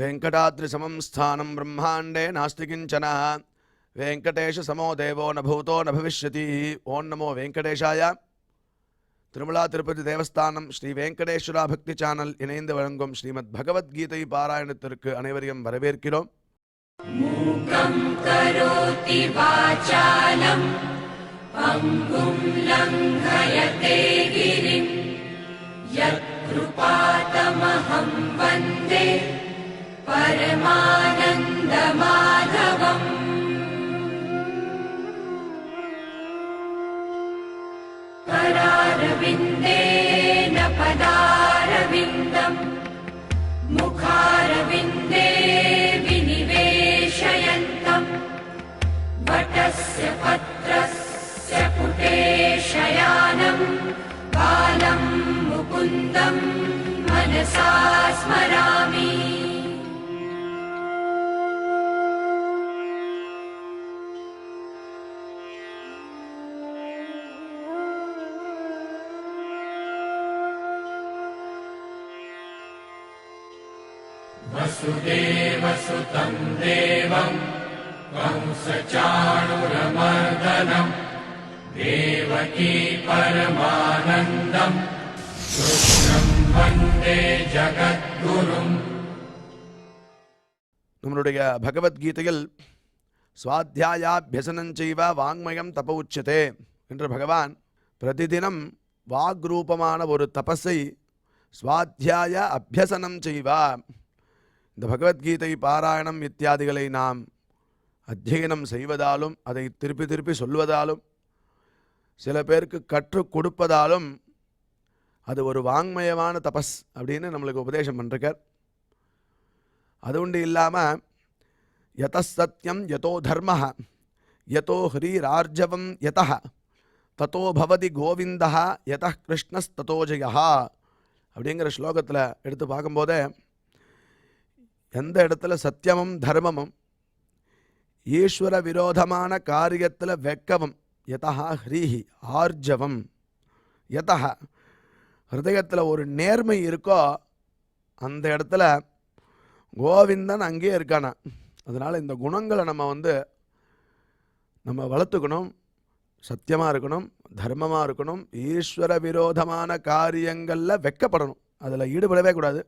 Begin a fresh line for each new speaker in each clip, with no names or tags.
वेंकटाद्रिसमं स्थानं ब्रह्मांडे नास्ति किंचन वेंकटेश समो देवो न भूतो न भविष्यति। ओं नमो वेंकटेशाय। திருமலா திருப்பதி தேவஸ்தானம் ஸ்ரீ வெங்கடேஸ்வரா பக்தி சேனல் இணைந்து வழங்கும் ஸ்ரீமத் பகவத்கீதை பாராயணத்திற்கு அனைவரையும் வரவேற்கிறோம்.
மூகம் கரோதி வாசாலம் பங்கும் லங்கயதே கிரிம் யத்கிருபாதமஹம் வந்தே பரமானந்த மாதவம். करारविन्देन पदारविन्दम् मुखारविन्दे विनिवेशयन्तम् वटस्य पत्रस्य पुटे शयानम् बालं मुकुन्दम् मनसा स्मरामि.
वसुदेवसुतं देवं कंसचाणूरमर्दनं देवकी परमानन्दं कृष्णं वन्दे जगद्गुरुम्.
நம்மளுடைய பகவத்கீதையில் ஸ்வாத்தியாயாபியசனஞ்சைவ வாங்மயம் தப உச்சதே என்று பகவான் பிரதிதினம் வாக்ரூபமான ஒரு தபஸை ஸ்வாத்தியாய அபியசனம் செய்வா. இந்த பகவத்கீதை பாராயணம் இத்தியாதிகளை நாம் அத்தியனம் செய்வதாலும் அதை திருப்பி திருப்பி சொல்வதாலும் சில பேருக்கு கற்றுக் கொடுப்பதாலும் அது ஒரு வாங்மயமான தபஸ் அப்படின்னு நம்மளுக்கு உபதேசம் பண்ணிருக்கார். அது உண்டு இல்லாமல் யத சத்யம் யதோ தர்ம யதோ ஹ்ரீரார்ஜவம் யத ததோ பவதி கோவிந்தா யத கிருஷ்ணஸ்ததோ ஜெயா அப்படிங்கிற ஸ்லோகத்தில் எடுத்து பார்க்கும்போதே எந்த இடத்துல சத்தியமும் தர்மமும் ஈஸ்வர விரோதமான காரியத்தில் வெக்கவும் யதா ஹ்ரீஹி ஆர்ஜவம் யதா ஹிருதயத்தில் ஒரு நேர்மை இருக்கோ அந்த இடத்துல கோவிந்தன் அங்கேயே இருக்கானா. அதனால் இந்த குணங்களை நம்ம வளர்த்துக்கணும். சத்தியமாக இருக்கணும், தர்மமாக இருக்கணும், ஈஸ்வர விரோதமான காரியங்களில் வெக்கப்படணும், அதில் ஈடுபடவே கூடாது.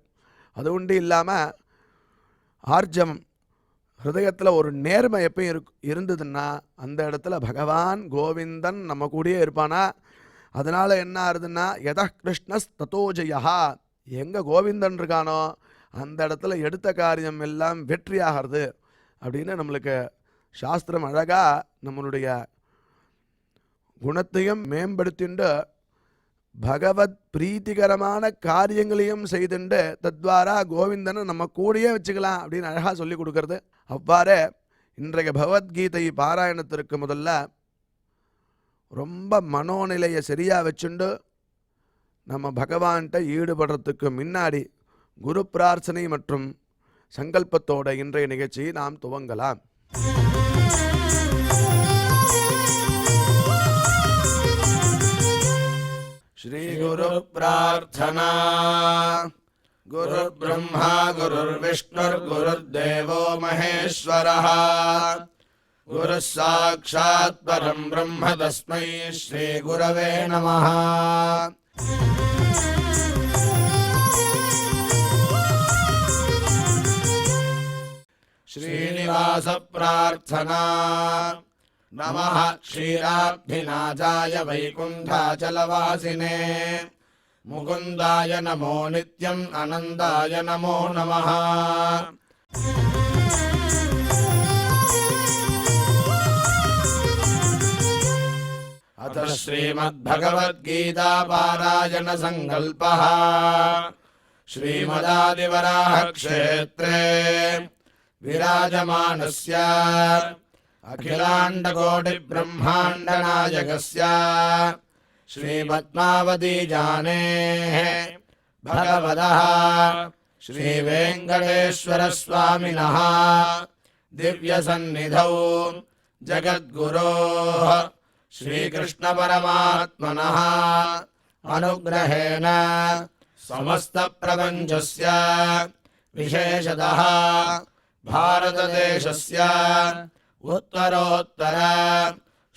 அது உண்டு இல்லாமல் ஆர்ஜவம் ஹிருதயத்தில் ஒரு நேர்மை எப்பயும் இருந்ததுன்னா அந்த இடத்துல பகவான் கோவிந்தன் நம்ம கூடயே இருப்பானா. அதனால் என்ன ஆகுதுன்னா யத கிருஷ்ணஸ் ததோ ஜெயா, எங்கே கோவிந்தன் இருக்கானோ அந்த இடத்துல எடுத்த காரியம் எல்லாம் வெற்றியாகிறது அப்படின்னு நம்மளுக்கு சாஸ்திரம் அழகாக நம்மளுடைய குணத்தையும் மேம்படுத்திண்டு பகவத் பிரீத்திகரமான காரியங்களையும் செய்துண்டு தத்வாரா கோவிந்தனை நம்ம கூடயே வச்சுக்கலாம் அப்படின்னு அழகாக சொல்லி கொடுக்கறது. அவ்வாறே இன்றைய பகவத்கீதை பாராயணத்திற்கு முதல்ல ரொம்ப மனோநிலையை சரியாக வச்சுண்டு நம்ம பகவான்கிட்ட ஈடுபடுறதுக்கு முன்னாடி குரு பிரார்த்தனை மற்றும் சங்கல்பத்தோட இன்றைய நிகழ்ச்சியை நாம் துவங்கலாம். श्री गुरु प्रार्थना. गुरु ब्रह्मा गुरुर्विष्णुर् गुरुर्देवो महेश्वरः गुरुः साक्षात् परं ब्रह्म तस्मै श्री गुरवे नमः. श्रीनिवास प्रार्थना. नमः क्षीराब्धिनाथाय वैकुण्ठाचलवासिने मुकुन्दाय नमो नित्यम् आनन्दाय नमो नमः. अथ श्रीमद्भगवद्गीता पारायण संकल्पः. श्रीमदादिवराह क्षेत्रे विराजमानस्य अखिलाण्डकोटि ब्रह्माण्ड नायकस्य श्रीपद्मावती जानेः भगवतः श्रीवेङ्कटेश्वर स्वामिनः दिव्यसन्निधौ जगद्गुरोः श्रीकृष्ण परमात्मनः अनुग्रहेण समस्त प्रपञ्चस्य
विशेषतः भारतदेशस्य उत्तरोत्तर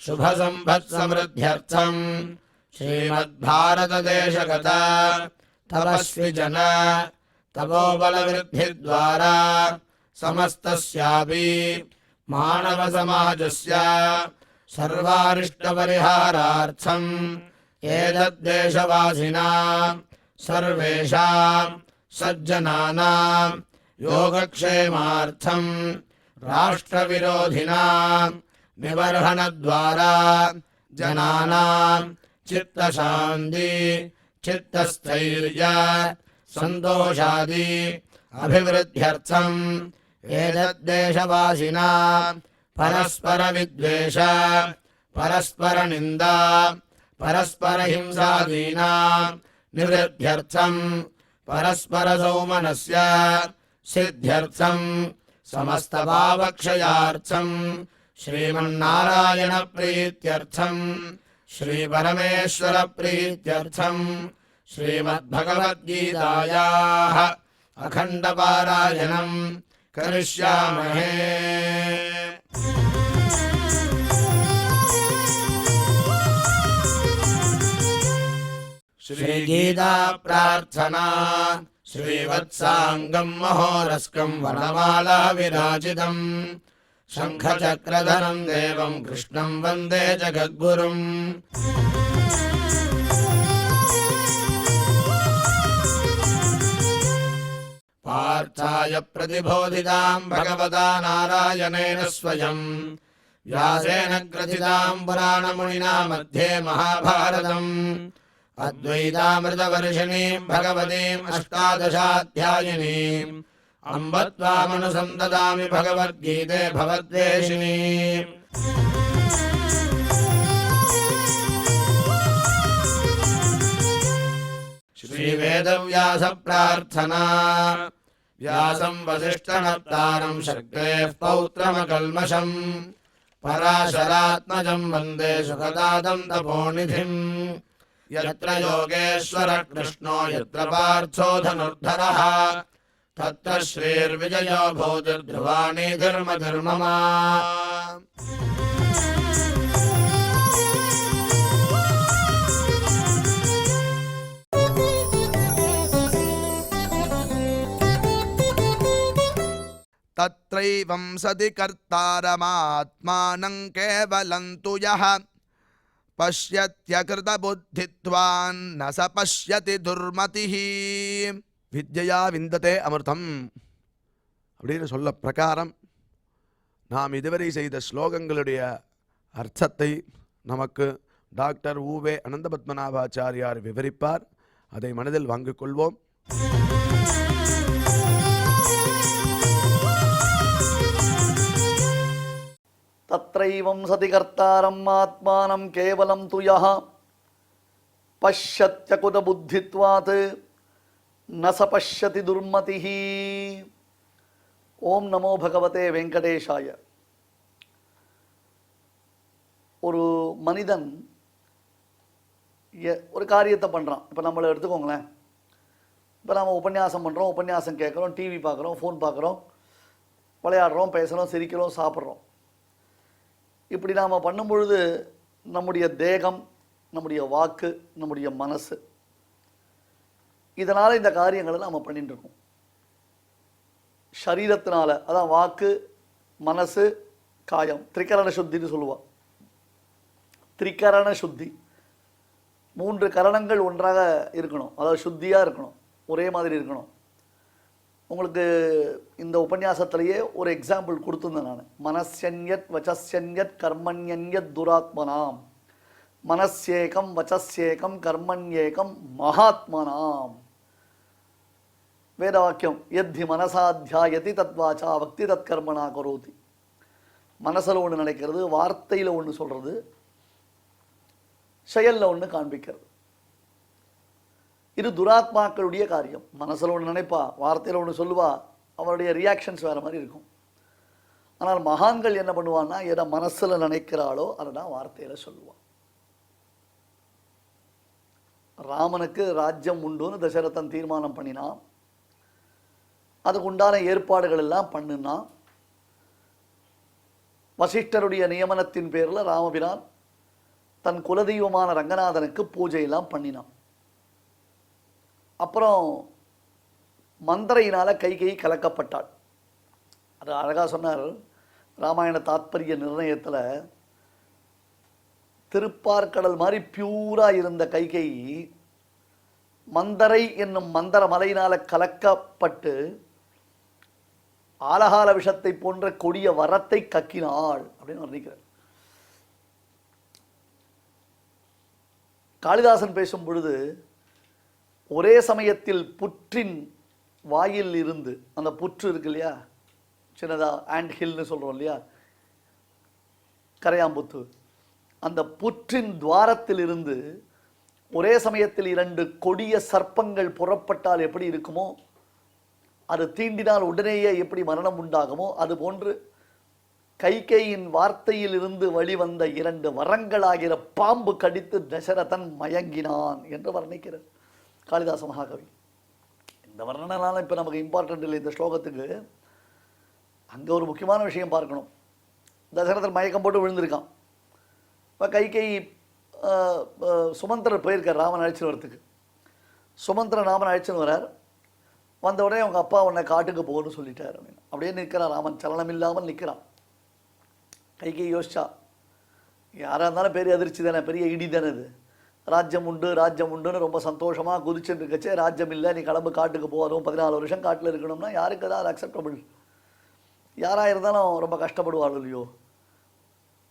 शुभसम्पत्समृद्ध्यर्थम् श्रीमद्भारतदेशगत तपस्विजन तपोबलवृद्धिद्वारा समस्तस्यापि मानवसमाजस्य सर्वारिष्टपरिहारार्थम् एतद्देशवासिनां सर्वेषां सज्जनानां योगक्षेमार्थं राष्ट्रविरोधिनां निबर्हणद्वारा जनानां चित्तशान्ति चित्तस्थैर्य सन्तोषादि अभिवृद्ध्यर्थम् एतद्देशवासिनां परस्परविद्वेष परस्परनिन्दा परस्परहिंसादीनां निवृद्ध्यर्थम् परस्परसौमनस्य सिद्ध्यर्थम् समस्तपापक्षयार्थम् श्रीमन्नारायणप्रीत्यर्थम् श्रीपरमेश्वरप्रीत्यर्थम् श्रीमद्भगवद्गीतायाः अखण्डपारायणम् करिष्यामहे। श्रीगीता प्रार्थना श्रीवत्साङ्गम् महोरस्कम् वनमाला विराजितम् शङ्खचक्रधरम् देवम् कृष्णम् वन्दे जगद्गुरुम्। पार्थाय प्रतिबोधिताम् भगवता नारायणेन स्वयम् व्यासेन ग्रथिताम् पुराणमुनिना मध्ये महाभारतम् अद्वैतामृतवर्षिणीम् भगवतीम् अष्टादशाध्यायिनीम् अम्ब त्वामनुसन्ददामि भगवद्गीते भवद्वेषिणीम्। श्रीवेदव्यास प्रार्थना व्यासं वसिष्ठनप्तारं शक्तेः पौत्रमकल्मषम् पराशरात्मजं वन्दे सुखदातं तपोनिधिम्। यत्र योगेश्वरः कृष्णो यत्र पार्थो धनुर्धरः तत्र श्रीर्विजयो भूतिर्ध्रुवाणि धर्मधर्मम।
तत्रैवं सति कर्तारमात्मानं केवलं तु यः पश्यत्यकृतबुद्धित्वान् न स पश्यति दुर्मतिः। வித்யா விந்ததே அமிர்தம் அப்படின்னு சொல்ல பிரகாரம் நாம் இதுவரை செய்த ஸ்லோகங்களுடைய அர்த்தத்தை நமக்கு டாக்டர் ஊவே அனந்தபத்மநாபாச்சாரியார் விவரிப்பார். அதை மனதில் வாங்கிக் கொள்வோம்.
तत्रैवं सति कर्तारम् आत्मानं केवलं तु यः पश्यत्यकुतबुद्धित्वात् न स पश्यति दुर्मतिः। ओम नमो भगवते वेंकटेशाय. ஒரு மனிதன் ஒரு காரியத்தை பண்ணுறான். இப்போ நம்மளை எடுத்துக்கோங்களேன். இப்போ நம்ம உபன்யாசம் பண்ணுறோம், உபன்யாசம் கேட்குறோம், டிவி பார்க்குறோம், ஃபோன் பார்க்குறோம், விளையாடுறோம், பேசுகிறோம், சிரிக்கிறோம், சாப்பிட்றோம். இப்படி நாம் பண்ணும் பொழுது நம்முடைய தேகம், நம்முடைய வாக்கு, நம்முடைய மனசு, இதனால் இந்த காரியங்களை நாம் பண்ணிட்டு இருக்கோம். சரீரத்தினால, அதான் வாக்கு, மனசு, காயம், திரிகரண சுத்தின்னு சொல்லுவாள். திரிகரண சுத்தி, 3 கரணங்கள் ஒன்றாக இருக்கணும், அதாவது சுத்தியாக இருக்கணும், ஒரே மாதிரி இருக்கணும். உங்களுக்கு இந்த உபன்யாசத்திலேயே ஒரு எக்ஸாம்பிள் கொடுத்துருந்தேன் நான். மனஸ்யன்யத் வச்சஸ்யன்யத் கர்மண்யன்யத் துராத்மனாம், மனஸ்யேகம் வச்சஸ்யேகம் கர்மண்யேகம் மகாத்மனாம். வேத வாக்கியம் எத்தி மனசாத்தியாயதி தத்வாச்சா பக்தி தத்கர்மனா கரோதி. மனசில் ஒன்று நினைக்கிறது, வார்த்தையில் ஒன்று சொல்கிறது, செயலில் ஒன்று காண்பிக்கிறது. இது துராத்மாக்களுடைய காரியம். மனசில் ஒன்று நினைப்பா, வார்த்தையில் ஒன்று சொல்லுவா, அவருடைய ரியாக்ஷன்ஸ் வேறு மாதிரி இருக்கும். ஆனால் மகான்கள் என்ன பண்ணுவான்னா, எதை மனசில் நினைக்கிறாளோ அதை தான் வார்த்தையில் சொல்லுவாள். ராமனுக்கு ராஜ்யம் உண்டுன்னு தசரதன் தீர்மானம் பண்ணினான். அதுக்கு உண்டான ஏற்பாடுகள் எல்லாம் பண்ணுனா. வசிஷ்டருடைய நியமனத்தின் பேரில் ராமபிரான் தன் குலதெய்வமான ரங்கநாதனுக்கு பூஜையெல்லாம் பண்ணினான். அப்புறம் மந்திரையினால் கைகை கலக்கப்பட்டாள். அது அழகாக சொன்னார் ராமாயண தாத்பரிய நிர்ணயத்தில். திருப்பார்கடல் மாதிரி பியூராக இருந்த கைகை மந்தரை என்னும் மந்தர மலையினால் கலக்கப்பட்டு ஆலகால விஷத்தை போன்ற கொடிய வரத்தை கக்கினாள் அப்படின்னு வர்ணிக்கிறார். காளிதாசன் பேசும் பொழுது ஒரே சமயத்தில் புற்றின் வாயில் இருந்து, அந்த புற்று இருக்கு இல்லையா, சின்னதா ஆண்ட் ஹில்னு சொல்றோம் இல்லையா, கரையாம்புத்து, அந்த புற்றின் துவாரத்தில் இருந்து ஒரே சமயத்தில் 2 கொடிய சர்ப்பங்கள் புறப்பட்டால் எப்படி இருக்குமோ, அது தீண்டினால் உடனேயே எப்படி மரணம் உண்டாகுமோ, அது போன்று கைகேயின் வார்த்தையில் இருந்து வெளிவந்த 2 வரங்களாகிற பாம்பு கடித்து தசரதன் மயங்கினான் என்று வர்ணிக்கிறார் காளிதாச மகாகவி. இந்த வர்ணனால இப்போ நமக்கு இம்பார்ட்டன்ட் இல்லை இந்த ஸ்லோகத்துக்கு. அங்கே ஒரு முக்கியமான விஷயம் பார்க்கணும். தசரதன் மயக்கம் போட்டு விழுந்திருக்கான். இப்போ கைகேயி சுமந்திரர் போயிருக்கார் ராமன் அழைச்சின்னு வரத்துக்கு. சுமந்திரன் ராமன் அழைச்சின்னு வரார். வந்த உடனே அவங்க அப்பா உன்னை காட்டுக்கு போகணும்னு சொல்லிட்டார் அப்படின்னு. அப்படியே நிற்கிறான் ராமன், சலனம் இல்லாமல் நிற்கிறான். கைகேயி யோசிச்சா, யாராக இருந்தாலும் பெரிய அதிர்ச்சி தானே, பெரிய இடி தானே இது. ராஜ்யம் உண்டு ராஜ்யம் உண்டுன்னு ரொம்ப சந்தோஷமாக குதிச்சுட்டு இருக்கச்சே, ராஜ்யம் இல்லை நீ கிளம்பு காட்டுக்கு போகணும், 14 வருஷம் காட்டில் இருக்கணும்னா யாருக்கு தான் அது அக்செப்டபிள்? யாராக இருந்தாலும் ரொம்ப கஷ்டப்படுவாள் இல்லையோ.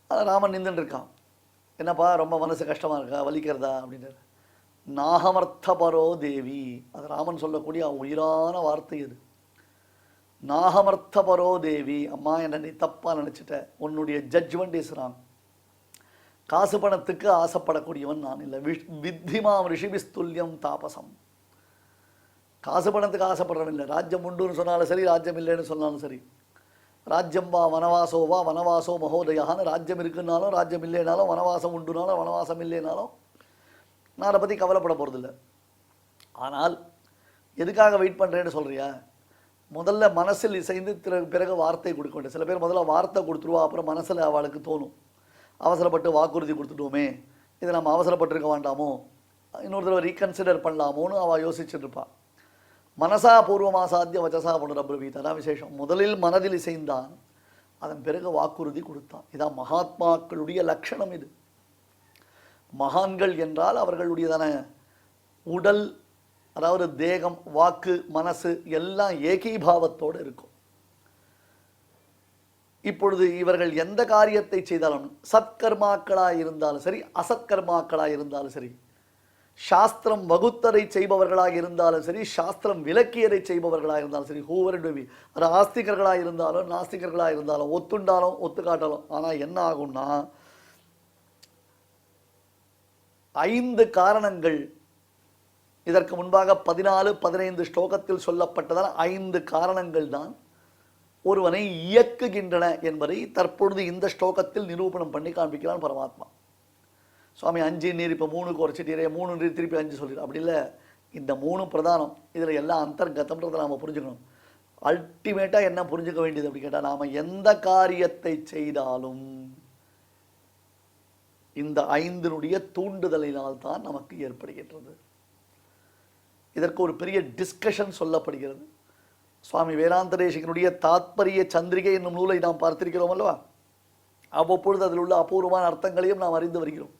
அது ராமன் நின்றுட்டு இருக்கான். என்னப்பா ரொம்ப மனசு கஷ்டமாக இருக்கா, வலிக்கிறதா அப்படின்ட்டு. நாகமர்த்தபரோ தேவி, அது ராமன் சொல்லக்கூடிய உயிரான வார்த்தை அது. நாகமர்த்தபரோ தேவி, அம்மா என்ன நீ தப்பா நினைச்சிட்ட, உன்னுடைய ஜட்ஜ்மெண்ட் இஸ் ராங். காசு பணத்துக்கு ஆசைப்படக்கூடியவன் நான் இல்லை. வித்திமாம் ரிஷிபிஸ்துல்யம் தாபசம். காசு பணத்துக்கு ஆசைப்படுறவன் இல்லை. ராஜ்யம் உண்டுன்னு சொன்னாலும் சரி, ராஜ்யம் இல்லைன்னு சொன்னாலும் சரி. ராஜ்யம் வா வனவாசோ வா வனவாசோ மகோதயான்னு, ராஜ்யம் இருக்குன்னாலும் ராஜ்யம் இல்லைனாலும், வனவாசம் உண்டுனாலும் வனவாசம் இல்லைனாலும் நான் அதை பற்றி கவலைப்பட போகிறதில்ல. ஆனால் எதுக்காக வெயிட் பண்ணுறேன்னு சொல்கிறியா, முதல்ல மனசில் இசைந்து பிறகு வார்த்தை கொடுக்க வேண்டும். சில பேர் முதல்ல வார்த்தை கொடுத்துருவா, அப்புறம் மனசில் அவளுக்கு தோணும் அவசரப்பட்டு வாக்குறுதி கொடுத்துட்டோமே, இதை நம்ம அவசரப்பட்டிருக்க வேண்டாமோ, இன்னொரு தடவை ரீகன்சிடர் பண்ணலாமோன்னு அவள் யோசிச்சுட்டு இருப்பாள். மனசா பூர்வமா சாத்திய வச்சசா புனரபிரவீத், அதான் விசேஷம். முதலில் மனதில் இசைந்தான், அதன் பிறகு வாக்குறுதி கொடுத்தான். இதான் மகாத்மாக்களுடைய லட்சணம். இது மகான்கள் என்றால் அவர்களுடையதான உடல், அதாவது தேகம், வாக்கு, மனசு எல்லாம் ஏகீபாவத்தோடு இருக்கும். இப்பொழுது இவர்கள் எந்த காரியத்தை செய்தாலும், சத்கர்மாக்களாக இருந்தாலும் சரி, அசத்கர்மாக்களாக இருந்தாலும் சரி, சாஸ்திரம் வகுத்தரை செய்பவர்களாக இருந்தாலும் சரி, சாஸ்திரம் விலக்கியதை செய்பவர்களாக இருந்தாலும் சரி, ஹூவருடைய அது ஆஸ்திகர்களாக இருந்தாலும் நாஸ்திகர்களாக இருந்தாலும், ஒத்துண்டாலும் ஒத்துக்காட்டாலும், ஆனால் என்ன ஆகும்னா 5 காரணங்கள் இதற்கு முன்பாக 14-15 ஸ்லோகத்தில் சொல்லப்பட்டதால் 5 காரணங்கள் தான் ஒருவனை இயக்குகின்றன என்பதை தற்பொழுது இந்த ஸ்லோகத்தில் நிரூபணம் பண்ணி காண்பிக்கிறான் பரமாத்மா. சுவாமி 5 நீர் இப்போ 3 குறைச்சிட்டீரே, 3 நீர் திருப்பி 5 சொல்லிடு, அப்படி இல்லை. இந்த 3 பிரதானம், இதில் எல்லாம் அந்தர்கதம்ன்றதை நாம் புரிஞ்சுக்கணும். அல்டிமேட்டாக என்ன புரிஞ்சுக்க வேண்டியது அப்படி கேட்டால், நாம் எந்த காரியத்தை செய்தாலும் இந்த 5னுடைய தூண்டுதலினால் தான் நமக்கு ஏற்படுகின்றது. இதற்கு ஒரு பெரிய டிஸ்கஷன் சொல்லப்படுகிறது. சுவாமி வேதாந்த தேசிகனுடைய தாத்பரிய சந்திரிகை என்னும் நூலை நாம் பார்த்திருக்கிறோம் அல்லவா. அவ்வப்பொழுது அதில் உள்ள அபூர்வமான அர்த்தங்களையும் நாம் அறிந்து வருகிறோம்.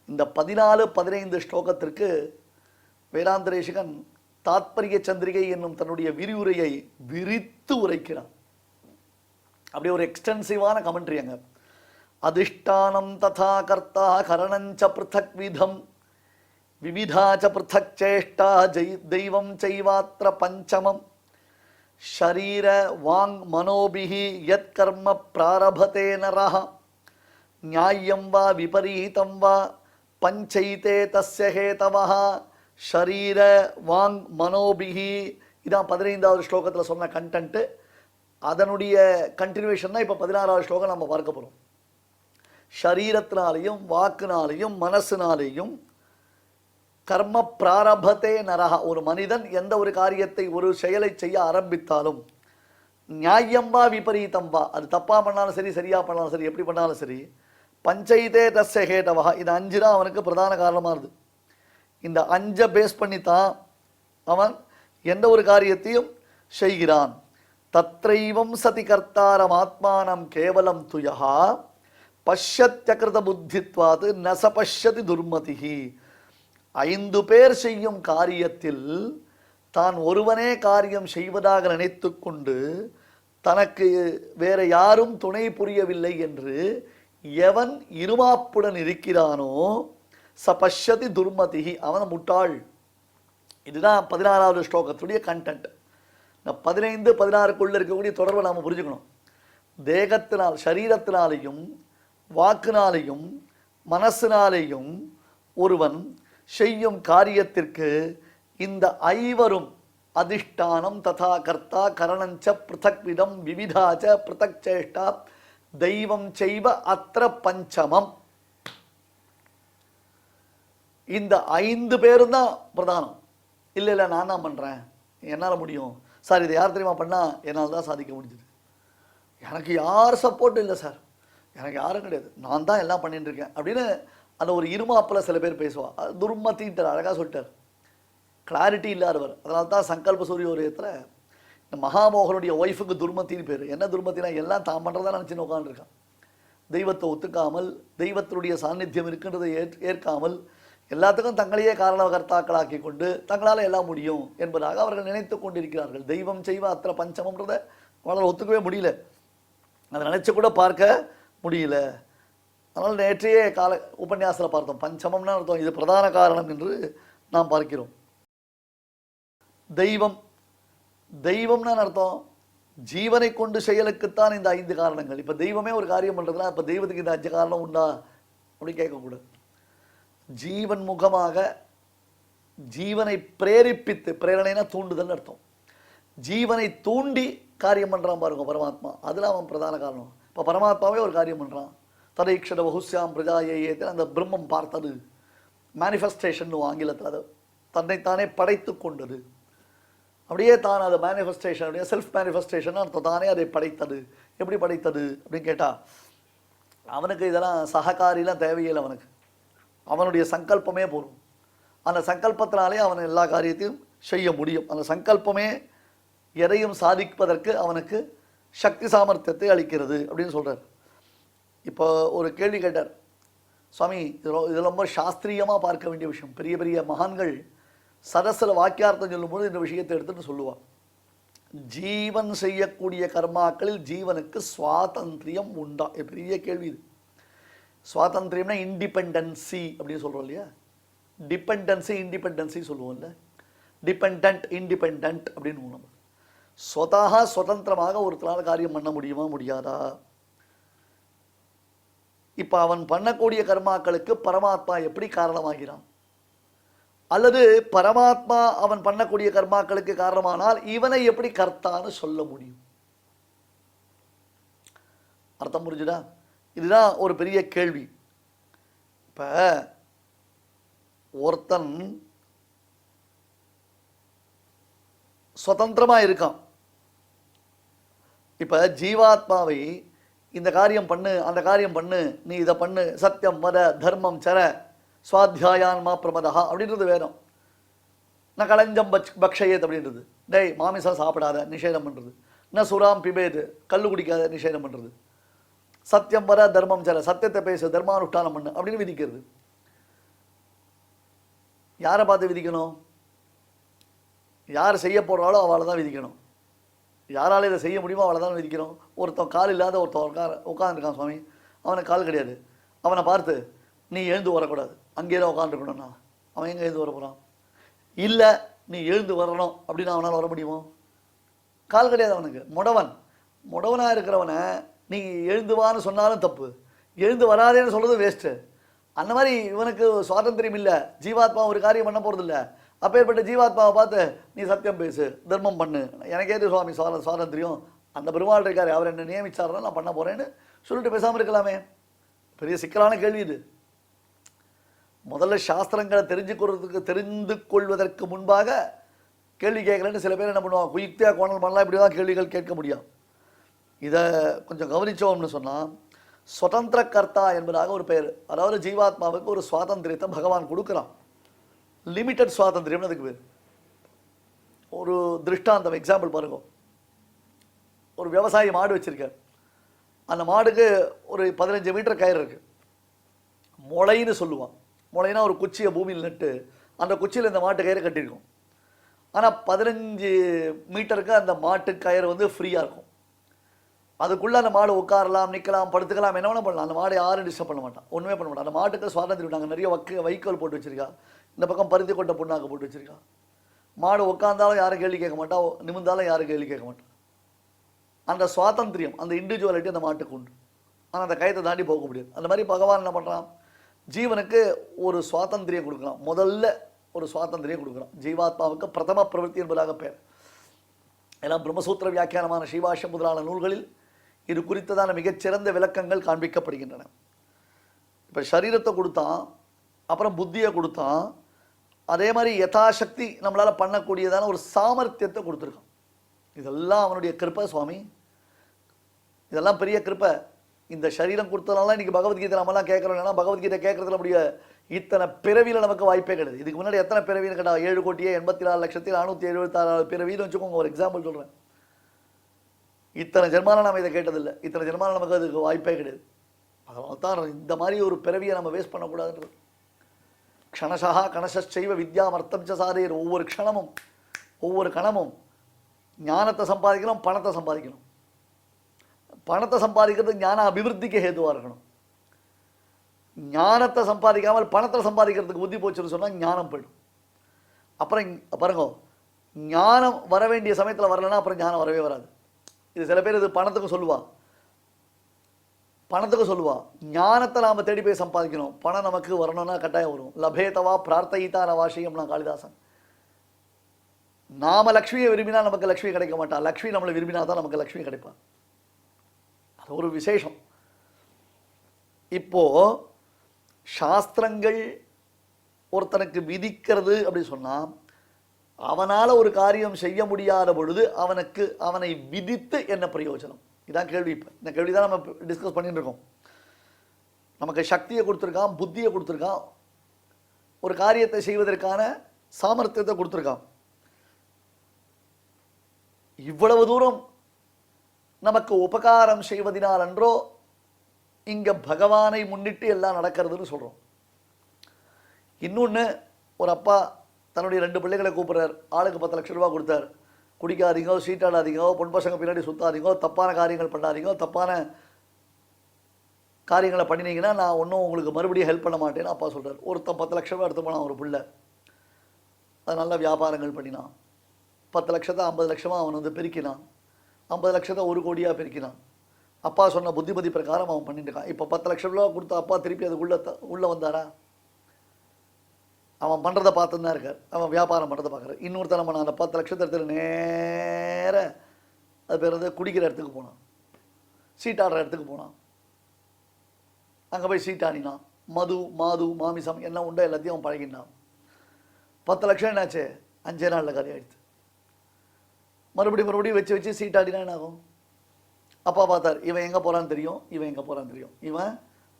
இந்த 14-15 ஸ்லோகத்திற்கு வேதாந்த தேசிகன் தாத்பரிய சந்திரிகை என்னும் தன்னுடைய விரிவுரையை விரித்து உரைக்கிறார். அப்படி ஒரு எக்ஸ்டென்சிவான கமெண்ட்ரி அங்க. அதிஷ்டானம் ததா கர்த்தா கரணஞ்ச பிருத்தக் விதம் விவிதாச்ச பிருத்தக் சேஷ்டா தெய்வம் செய்வாத்ர பஞ்சமம் ஷரீர வாங் மனோபிஹி யத் கர்ம பிராரபதே நரஹ நியாயம் வா விபரீதம் வா பஞ்சைதே தஸ்ய ஹேதவஹ ஷரீர வாங் மனோபிஹி. இதான் 15வது ஸ்லோகத்தில் சொன்ன கண்டென்ட்டு. அதனுடைய கண்டினியூவேஷன் தான் இப்போ 16வது ஸ்லோகம் நம்ம பார்க்க போகிறோம். ஷரீரத்தினாலேயும் வாக்குனாலேயும் மனசினாலேயும் கர்ம பிராரபத்தே நரஹா, ஒரு மனிதன் எந்த ஒரு காரியத்தை ஒரு செயலை செய்ய ஆரம்பித்தாலும் நியாயம் வா விபரீதம் வா, அது தப்பா பண்ணாலும் சரி சரியா பண்ணாலும் சரி எப்படி பண்ணாலும் சரி, பஞ்சைதே தஸ்ய ஹேடவா, இது 5 தான் அவனுக்கு பிரதான காரணமாக இருது. இந்த 5 பேஸ் பண்ணித்தான் அவன் எந்த ஒரு காரியத்தையும் செய்கிறான். தத்ரைவம் சதி கர்த்தாரம் ஆத்மானம் கேவலம் துயஹா பஷ்யத்யகிருத புத்தித்வாது நச பஷ்யதி துர்மதிஹி. 5 பேர் செய்யும் காரியத்தில் தான் ஒருவனே காரியம் செய்வதாக நினைத்து கொண்டு தனக்கு வேற யாரும் துணை புரியவில்லை என்று எவன் இருமாப்புடன் இருக்கிறானோ சபஷ்யதி துர்மதிஹி, அவன் முட்டாள். இதுதான் 16வது ஸ்லோகத்துடைய கண்டென்ட். இந்த 15, 16க்குள்ள இருக்கக்கூடிய தொடர்பை நாம் புரிஞ்சுக்கணும். தேகத்தினால், சரீரத்தினாலேயும் வாக்குனாலேயும் மனசினாலேயும் ஒருவன் செய்யும் காரியத்திற்கு இந்த 5வரும் அதிஷ்டானம் ததா கர்த்தா கரணஞ்ச பிருத்தக் விதம் விவிதாச்ச பிருத்தக் சேஷ்டா தெய்வம் செய்வ அத்திர பஞ்சமம். இந்த 5 பேரும் தான் பிரதானம். இல்லை இல்லை நான் தான் பண்ணுறேன், என்னால் முடியும் சார், இதை யார் தெரியுமா பண்ணால் என்னால் தான் சாதிக்க முடிஞ்சுது, எனக்கு யார் சப்போர்ட் இல்லை சார், எனக்கு யாரும் கிடையாது, நான் தான் எல்லாம் பண்ணிட்டு இருக்கேன் அப்படின்னு அந்த ஒரு இருமாப்பில் சில பேர் பேசுவா. அது துர்மத்தின்ட்டார், அழகாக சொல்லிட்டார். கிளாரிட்டி இல்லாதவர். அதனால தான் சங்கல்ப சூரியோதயத்தில் இந்த மகாமோகனுடைய ஒய்ஃபுக்கு துர்மத்தின்னு பேர். என்ன துர்மத்தினா எல்லாம் தான் பண்ணுறதா நினச்சின்னு உட்காந்துருக்கான். தெய்வத்தை ஒத்துக்காமல், தெய்வத்தினுடைய சாநித்தியம் இருக்கின்றதை ஏற்காமல், எல்லாத்துக்கும் தங்களையே காரணகர்த்தாக்களாக்கி கொண்டு தங்களால் எல்லாம் முடியும் என்பதாக அவர்கள் நினைத்து கொண்டிருக்கிறார்கள். தெய்வம் செய்வ அத்திர பஞ்சமன்றதை அவளால் ஒத்துக்கவே முடியல, அதை நினைச்சு கூட பார்க்க முடியல. அதனால் நேற்றையே உபன்யாசத்தில் பார்த்தோம், பஞ்சமம்னு அர்த்தம், இது பிரதான காரணம் என்று நாம் பார்க்கிறோம். தெய்வம்னு அர்த்தம் ஜீவனை கொண்டு செயலுக்குத்தான் இந்த 5 காரணங்கள். இப்போ தெய்வமே ஒரு காரியம் பண்ணுறதுனா இப்போ தெய்வத்துக்கு இந்த 5 காரணம் உண்டா அப்படி கேட்கக்கூடாது. ஜீவன் முகமாக ஜீவனை பிரேரிப்பித்து, பிரேரணைனா தூண்டுதல் அர்த்தம், ஜீவனை தூண்டி காரியம் பண்ணுறான் பாருங்க பரமாத்மா, அதில் அவன் பிரதான காரணம். இப்போ பரமாத்மாவே ஒரு காரியம் பண்ணுறான். ததைக்ஷத பகுஸ்யாம் பிரஜாயேயத்தில் அந்த பிரம்மம் பார்த்தது, மேனிஃபெஸ்டேஷன் ஆங்கிலத்தில், அதை தன்னைத்தானே படைத்து கொண்டது. அப்படியே தான் அது மேனிஃபெஸ்டேஷன், அப்படியே செல்ஃப் மேனிஃபெஸ்டேஷன் அர்த்தம், தானே அதை படைத்தது. எப்படி படைத்தது அப்படின்னு கேட்டால் அவனுக்கு இதெல்லாம் சககாரிலாம் தேவையில்லை, அவனுடைய சங்கல்பமே போதும். அந்த சங்கல்பத்தினாலே அவன் எல்லா காரியத்தையும் செய்ய முடியும். அந்த சங்கல்பமே எதையும் சாதிப்பதற்கு அவனுக்கு சக்தி சாமர்த்தியத்தை அளிக்கிறது அப்படின்னு சொல்கிறார். இப்போ ஒரு கேள்வி கேட்டார் சுவாமி, இது ரொம்ப சாஸ்திரியமாக பார்க்க வேண்டிய விஷயம். பெரிய பெரிய மகான்கள் சதஸில் வாக்கியார்த்தம் சொல்லும்போது இந்த விஷயத்தை எடுத்துகிட்டு சொல்லுவாள். ஜீவன் செய்யக்கூடிய கர்மாக்களில் ஜீவனுக்கு சுவாதந்திரியம் உண்டா? பெரிய கேள்வி இது. சுவாதந்திரியம்னா இண்டிபெண்டன்சி அப்படின்னு சொல்கிறோம் இல்லையா? டிபெண்டன்சி இண்டிபெண்டன்சி சொல்லுவோம்ல. டிபெண்டன்ட் இண்டிபெண்டன்ட் அப்படின்னு நம்ம சொதாக சுதந்திரமாக ஒருத்தரால் காரியம் பண்ண முடியுமா முடியாதா? இப்போ அவன் பண்ணக்கூடிய கர்மாக்களுக்கு பரமாத்மா எப்படி காரணமாகிறான்? அல்லது பரமாத்மா அவன் பண்ணக்கூடிய கர்மாக்களுக்கு காரணமானால் இவனை எப்படி கர்த்தான்னு சொல்ல முடியும்? அர்த்தம் புரிஞ்சுதா? இதுதான் ஒரு பெரிய கேள்வி. இப்போ ஒருத்தன் சுதந்திரமாக இருக்கான். இப்போ ஜீவாத்மாவை இந்த காரியம் பண்ணு, அந்த காரியம் பண்ணு, நீ இதை பண்ணு, சத்தியம் வத தர்மம் சர சுவாத்தியாயான்மா பிரமதா அப்படின்றது வேணும். நான் களஞ்சம் பக்ஷயேத் அப்படின்றது, டேய் மாமிசம் சாப்பிடாத நிஷேதம் பண்ணுறது. நான் சுராம் பிபேது கல் குடிக்காத நிஷேதம் பண்ணுறது. சத்தியம் வர தர்மம் சர சத்தியத்தை பேசு, தர்மானுஷ்டானம் பண்ணு அப்படின்னு விதிக்கிறது. யாரை பார்த்து விதிக்கணும்? யார் செய்ய போகிறாளோ அவளை தான் விதிக்கணும். யாரால் இதை செய்ய முடியுமோ அவளை தான் விதிக்கணும். ஒருத்தன் கால் இல்லாத ஒருத்தன் உட்காந்துருக்கான் சுவாமி, அவனுக்கு கால் கிடையாது, அவனை பார்த்து நீ எழுந்து வரக்கூடாது, அங்கேயே தான் உட்காந்துருக்கணும்னா அவன் எங்கே எழுந்து வர போகிறான்? இல்லை நீ எழுந்து வரணும் அப்படின்னு அவனால் வர முடியுமோ? கால் கிடையாது அவனுக்கு. முடவனாக இருக்கிறவனை நீ எழுந்துவான்னு சொன்னாலும் தப்பு, எழுந்து வராதேன்னு சொல்கிறது வேஸ்ட்டு. அந்த மாதிரி இவனுக்கு சுவாதந்திரியம் இல்லை. ஜீவாத்மா ஒரு காரியம் பண்ண போகிறதில்ல. அப்பேற்பட்ட ஜீவாத்மாவை பார்த்து நீ சத்தியம் பேசு, தர்மம் பண்ணு, எனக்கேது சுவாமி சுவாதந்திரியம், அந்த பெருமாள் இருக்காரு, அவர் என்ன நியமிச்சாருன்னா நான் பண்ண போகிறேன்னு சொல்லிட்டு பேசாமல் இருக்கலாமே. பெரிய சிக்கலான கேள்வி இது. முதல்ல சாஸ்திரங்களை தெரிந்து கொள்வதற்கு முன்பாக கேள்வி கேட்கலன்னு சில பேர் என்ன பண்ணுவாங்க, குயுக்தியாக கோணல் பண்ணலாம், இப்படி தான் கேள்விகள் கேட்க முடியும். இதை கொஞ்சம் கவனித்தோம்னு சொன்னால் சுதந்திர கர்த்தா என்பதாக ஒரு பெயர். அதாவது ஜீவாத்மாவுக்கு ஒரு சுவாதந்திரியத்தை பகவான் கொடுக்குறான். லிமிட்டட் சுவாதந்திரியம்னு அதுக்கு பேர். ஒரு திருஷ்டாந்தம் எக்ஸாம்பிள் பாருங்க. ஒரு விவசாயி மாடு வச்சிருக்கார். அந்த மாடுக்கு ஒரு 15 மீட்டர் கயிறு இருக்கு. முளைன்னு சொல்லுவான். முளைனா ஒரு குச்சியை பூமியில் நட்டு அந்த குச்சியில் இந்த மாட்டு கயிறு கட்டியிருக்கும். ஆனால் 15 மீட்டருக்கு அந்த மாட்டு கயிறு வந்து ஃப்ரீயாக இருக்கும். அதுக்குள்ளே அந்த மாடு உட்காரலாம், நிற்கலாம், படுத்துக்கலாம், என்ன வேணால் பண்ணலாம். அந்த மாடு யாரும் டிஸ்டர்ப் பண்ண மாட்டான், ஒன்றுமே பண்ண மாட்டான். அந்த மாட்டுக்கு சுவாதந்திரம். நாங்கள் நிறைய வைக்கோல் போட்டு வச்சிருக்கா, இந்த பக்கம் பருத்தி கொட்டை புண்ணாக்கு போட்டு வச்சிருக்கா. மாடு உட்காந்தாலும் யாரும் கேள்வி கேட்க மாட்டா, நிமிர்ந்தாலும் யாரும் கேள்வி கேட்க மாட்டான். அந்த சுவாதந்திரியம், அந்த இண்டிவிஜுவாலிட்டி அந்த மாட்டுக்கு உண்டு. ஆனால் அந்த கயத்தை தாண்டி போக முடியாது. அந்த மாதிரி பகவான் என்ன பண்ணுறான், ஜீவனுக்கு ஒரு சுவாதந்திரியம் கொடுக்கலாம். முதல்ல ஒரு சுவாதந்திரியம் கொடுக்குறான். ஜீவாத்மாவுக்கு பிரதம பிரவൃத்தி என்பதாக பெயர். எல்லாம் பிரம்மசூத்திர வியாக்கியானமான ஸ்ரீபாஷ்யம் முதலான நூல்களில் இது குறித்ததான மிகச்சிறந்த விளக்கங்கள் காண்பிக்கப்படுகின்றன. இப்போ சரீரத்தை கொடுத்தான், அப்புறம் புத்தியை கொடுத்தான், அதே மாதிரி யதாசக்தி நம்மளால் பண்ணக்கூடியதான ஒரு சாமர்த்தியத்தை கொடுத்துருக்கான். இதெல்லாம் அவனுடைய கிருப்பை சுவாமி, இதெல்லாம் பெரிய கிருப்பை. இந்த சரீரம் கொடுத்ததுனால இன்னைக்கு பகவத்கீதை நம்மலாம் கேட்குறோம். ஏன்னா பகவத்கீதை கேட்கறதுல முடிய இத்தனை பிறவியில் நமக்கு வாய்ப்பே கிடையாது. இதுக்கு முன்னாடி எத்தனை பிறவின்னு கேட்டால் 7,84,476 பிறவின்னு வச்சுக்கோங்க. ஒரு எக்ஸாம்பிள் சொல்கிறேன். இத்தனை ஜென்மாவில் நம்ம இதை கேட்டதில்லை. இத்தனை ஜென்மாவில் நமக்கு அதுக்கு வாய்ப்பே கிடையாது. அதனால தான் இந்த மாதிரி ஒரு பிறவியை நம்ம வேஸ்ட் பண்ணக்கூடாதுன்றது. க்ஷணசா கணசைவ வித்யாமர்த்தம் ச சாரேர். ஒவ்வொரு க்ஷணமும் ஒவ்வொரு கணமும் ஞானத்தை சம்பாதிக்கணும், பணத்தை சம்பாதிக்கணும். பணத்தை சம்பாதிக்கிறது ஞான அபிவிருத்திக்கு ஹேதுவாக இருக்கணும். ஞானத்தை சம்பாதிக்காமல் பணத்தை சம்பாதிக்கிறதுக்கு புத்தி போச்சுன்னு சொன்னால் ஞானம் போயிடும். அப்புறம் பாருங்க, ஞானம் வர வேண்டிய சமயத்தில் வரலன்னா அப்புறம் ஞானம் வரவே வராது. இது சில பேர் இது பணத்துக்கு சொல்லுவா. ஞானத்தை நாம் தேடி போய் சம்பாதிக்கணும். பணம் நமக்கு வரணும்னா கட்டாயம் வரும். லபேதவா பிரார்த்தையித்தா நவாஷியம்னா காளிதாசன். நாம லக்ஷ்மியை விரும்பினா நமக்கு லக்ஷ்மி கிடைக்க மாட்டா, லக்ஷ்மி நம்மளை விரும்பினா தான் நமக்கு லக்ஷ்மி கிடைப்பா. அது ஒரு விசேஷம். இப்போ சாஸ்திரங்கள் ஒருத்தனுக்கு விதிக்கிறது அப்படி சொன்னா, அவனால ஒரு காரியம் செய்ய முடியாத பொழுது அவனை விதித்து என்ன பிரயோஜனம்? இதான் கேள்வி. இப்போ இந்த கேள்வி தான் நம்ம டிஸ்கஸ் பண்ணிட்டு இருக்கோம். நமக்கு சக்தியை கொடுத்துருக்கான், புத்தியை கொடுத்துருக்கான், ஒரு காரியத்தை செய்வதற்கான சாமர்த்தியத்தை கொடுத்துருக்கான். இவ்வளவு தூரம் நமக்கு உபகாரம் செய்வதனால் அன்றோ இங்க பகவானை முன்னிட்டு எல்லாம் நடக்கிறதுன்னு சொல்றோம். இன்னொன்று, ஒரு அப்பா தன்னுடைய 2 பிள்ளைகளை கூப்பிடுறார். ஆளுக்கு 10 லட்சம் ரூபா கொடுத்தார். குடிக்காதீங்க, சீட்டாடாதீங்க, பொன் பசங்க பின்னாடி சுத்தாதீங்க, தப்பான காரியங்கள் பண்ணாதீங்க, தப்பான காரியங்களை பண்ணினீங்கன்னா நான் ஒன்றும் உங்களுக்கு மறுபடியும் ஹெல்ப் பண்ண மாட்டேன்னு அப்பா சொல்கிறார். ஒருத்தன் 10 லட்சம் ரூபா எடுத்து போனான். ஒரு பிள்ளை அது நல்ல வியாபாரங்கள் பண்ணினான். 10 லட்சத்தை 50 லட்சமாக அவன் வந்து பெருக்கினான். 50 லட்சத்தை 1 கோடியாக பெருக்கினான். அப்பா சொன்ன புத்திமதி பிரகாரம் அவன் பண்ணிட்டு இருக்கான். இப்போ 10 லட்சம் ரூபா கொடுத்த அப்பா திருப்பி அது உள்ளே வந்தாரா? அவன் பண்ணுறதை பார்த்துன்னு தான் இருக்கார். அவன் வியாபாரம் பண்ணுறதை பார்க்குறாரு. இன்னொருத்தர் நம்ம அந்த 10 லட்சத்தை எடுத்து நேர அது பேர் வந்து குடிக்கிற இடத்துக்கு போனான், சீட்டாடுற இடத்துக்கு போனான். அங்கே போய் சீட்டாடினான். மாது மாமிசம் என்ன உண்டோ எல்லாத்தையும் அவன் பழகினான். 10 லட்சம் என்னாச்சு? 5 நாளில் காலி ஆயிடுச்சு. மறுபடியும் வச்சு சீட்டாடினா என்ன ஆகும்? அப்பா பார்த்தார், இவன் எங்கே போகிறான்னு தெரியும், இவன்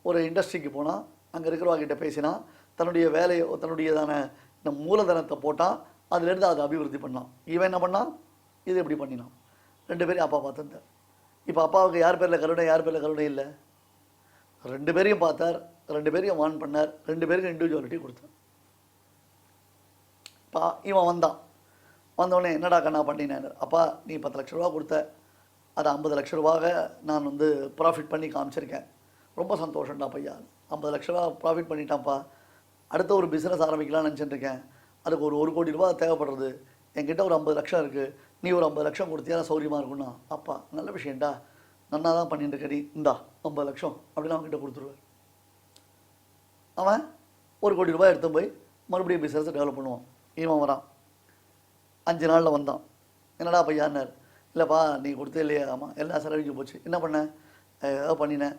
ஒரு இண்டஸ்ட்ரிக்கு போனான், அங்கே இருக்கிறவங்கிட்ட பேசினான், தன்னுடைய வேலையை தன்னுடையதான இந்த மூலதனத்தை போட்டான், அதுலேருந்து அதை அபிவிருத்தி பண்ணான். இவன் என்ன பண்ணான்? இது எப்படி பண்ணினான்? 2 பேரையும் அப்பா பார்த்துருந்தார். இப்போ அப்பாவுக்கு யார் பேரில் கருணை, யார் பேரில் கருணை இல்லை? 2 பேரையும் பார்த்தார், 2 பேரையும் வான் பண்ணார், 2 பேருக்கும் இண்டிவிஜுவாலிட்டி கொடுத்தார். இவன் வந்தவொடனே என்னடா கண்ணா பண்ணினார்? அப்பா நீ 10 லட்ச ரூபா கொடுத்த, அதை 50 லட்ச ரூபாக நான் வந்து ப்ராஃபிட் பண்ணி காமிச்சிருக்கேன். ரொம்ப சந்தோஷம்டா பையா, 50 லட்ச ரூபா ப்ராஃபிட் பண்ணிட்டான்ப்பா. அடுத்த ஒரு பிஸ்னஸ் ஆரம்பிக்கலாம்னு நினச்சிட்டுருக்கேன். அதுக்கு ஒரு 1 கோடி ரூபா தேவைப்படுறது. என்கிட்ட ஒரு 50 லட்சம் இருக்குது, நீ ஒரு 50 லட்சம் கொடுத்தியா சௌரியமாக இருக்கும்னா. அப்பா நல்ல விஷயம்டா, நன்னா தான் பண்ணிட்டு இருக்கடி, இந்தா 50 லட்சம் அப்படின்னு அவன்கிட்ட கொடுத்துருவார். அவன் 1 கோடி ரூபாய் எடுத்து போய் மறுபடியும் பிஸ்னஸை டெவலப் பண்ணுவான். இவன் வரான், 5 நாளில் வந்தான். என்னடா பையான்னார். இல்லைப்பா நீ கொடுத்தே இல்லையா? ஆமாம், எல்லாம் செலவழிஞ்சு போச்சு. என்ன பண்ணேன்? ஏதோ பண்ணினேன்.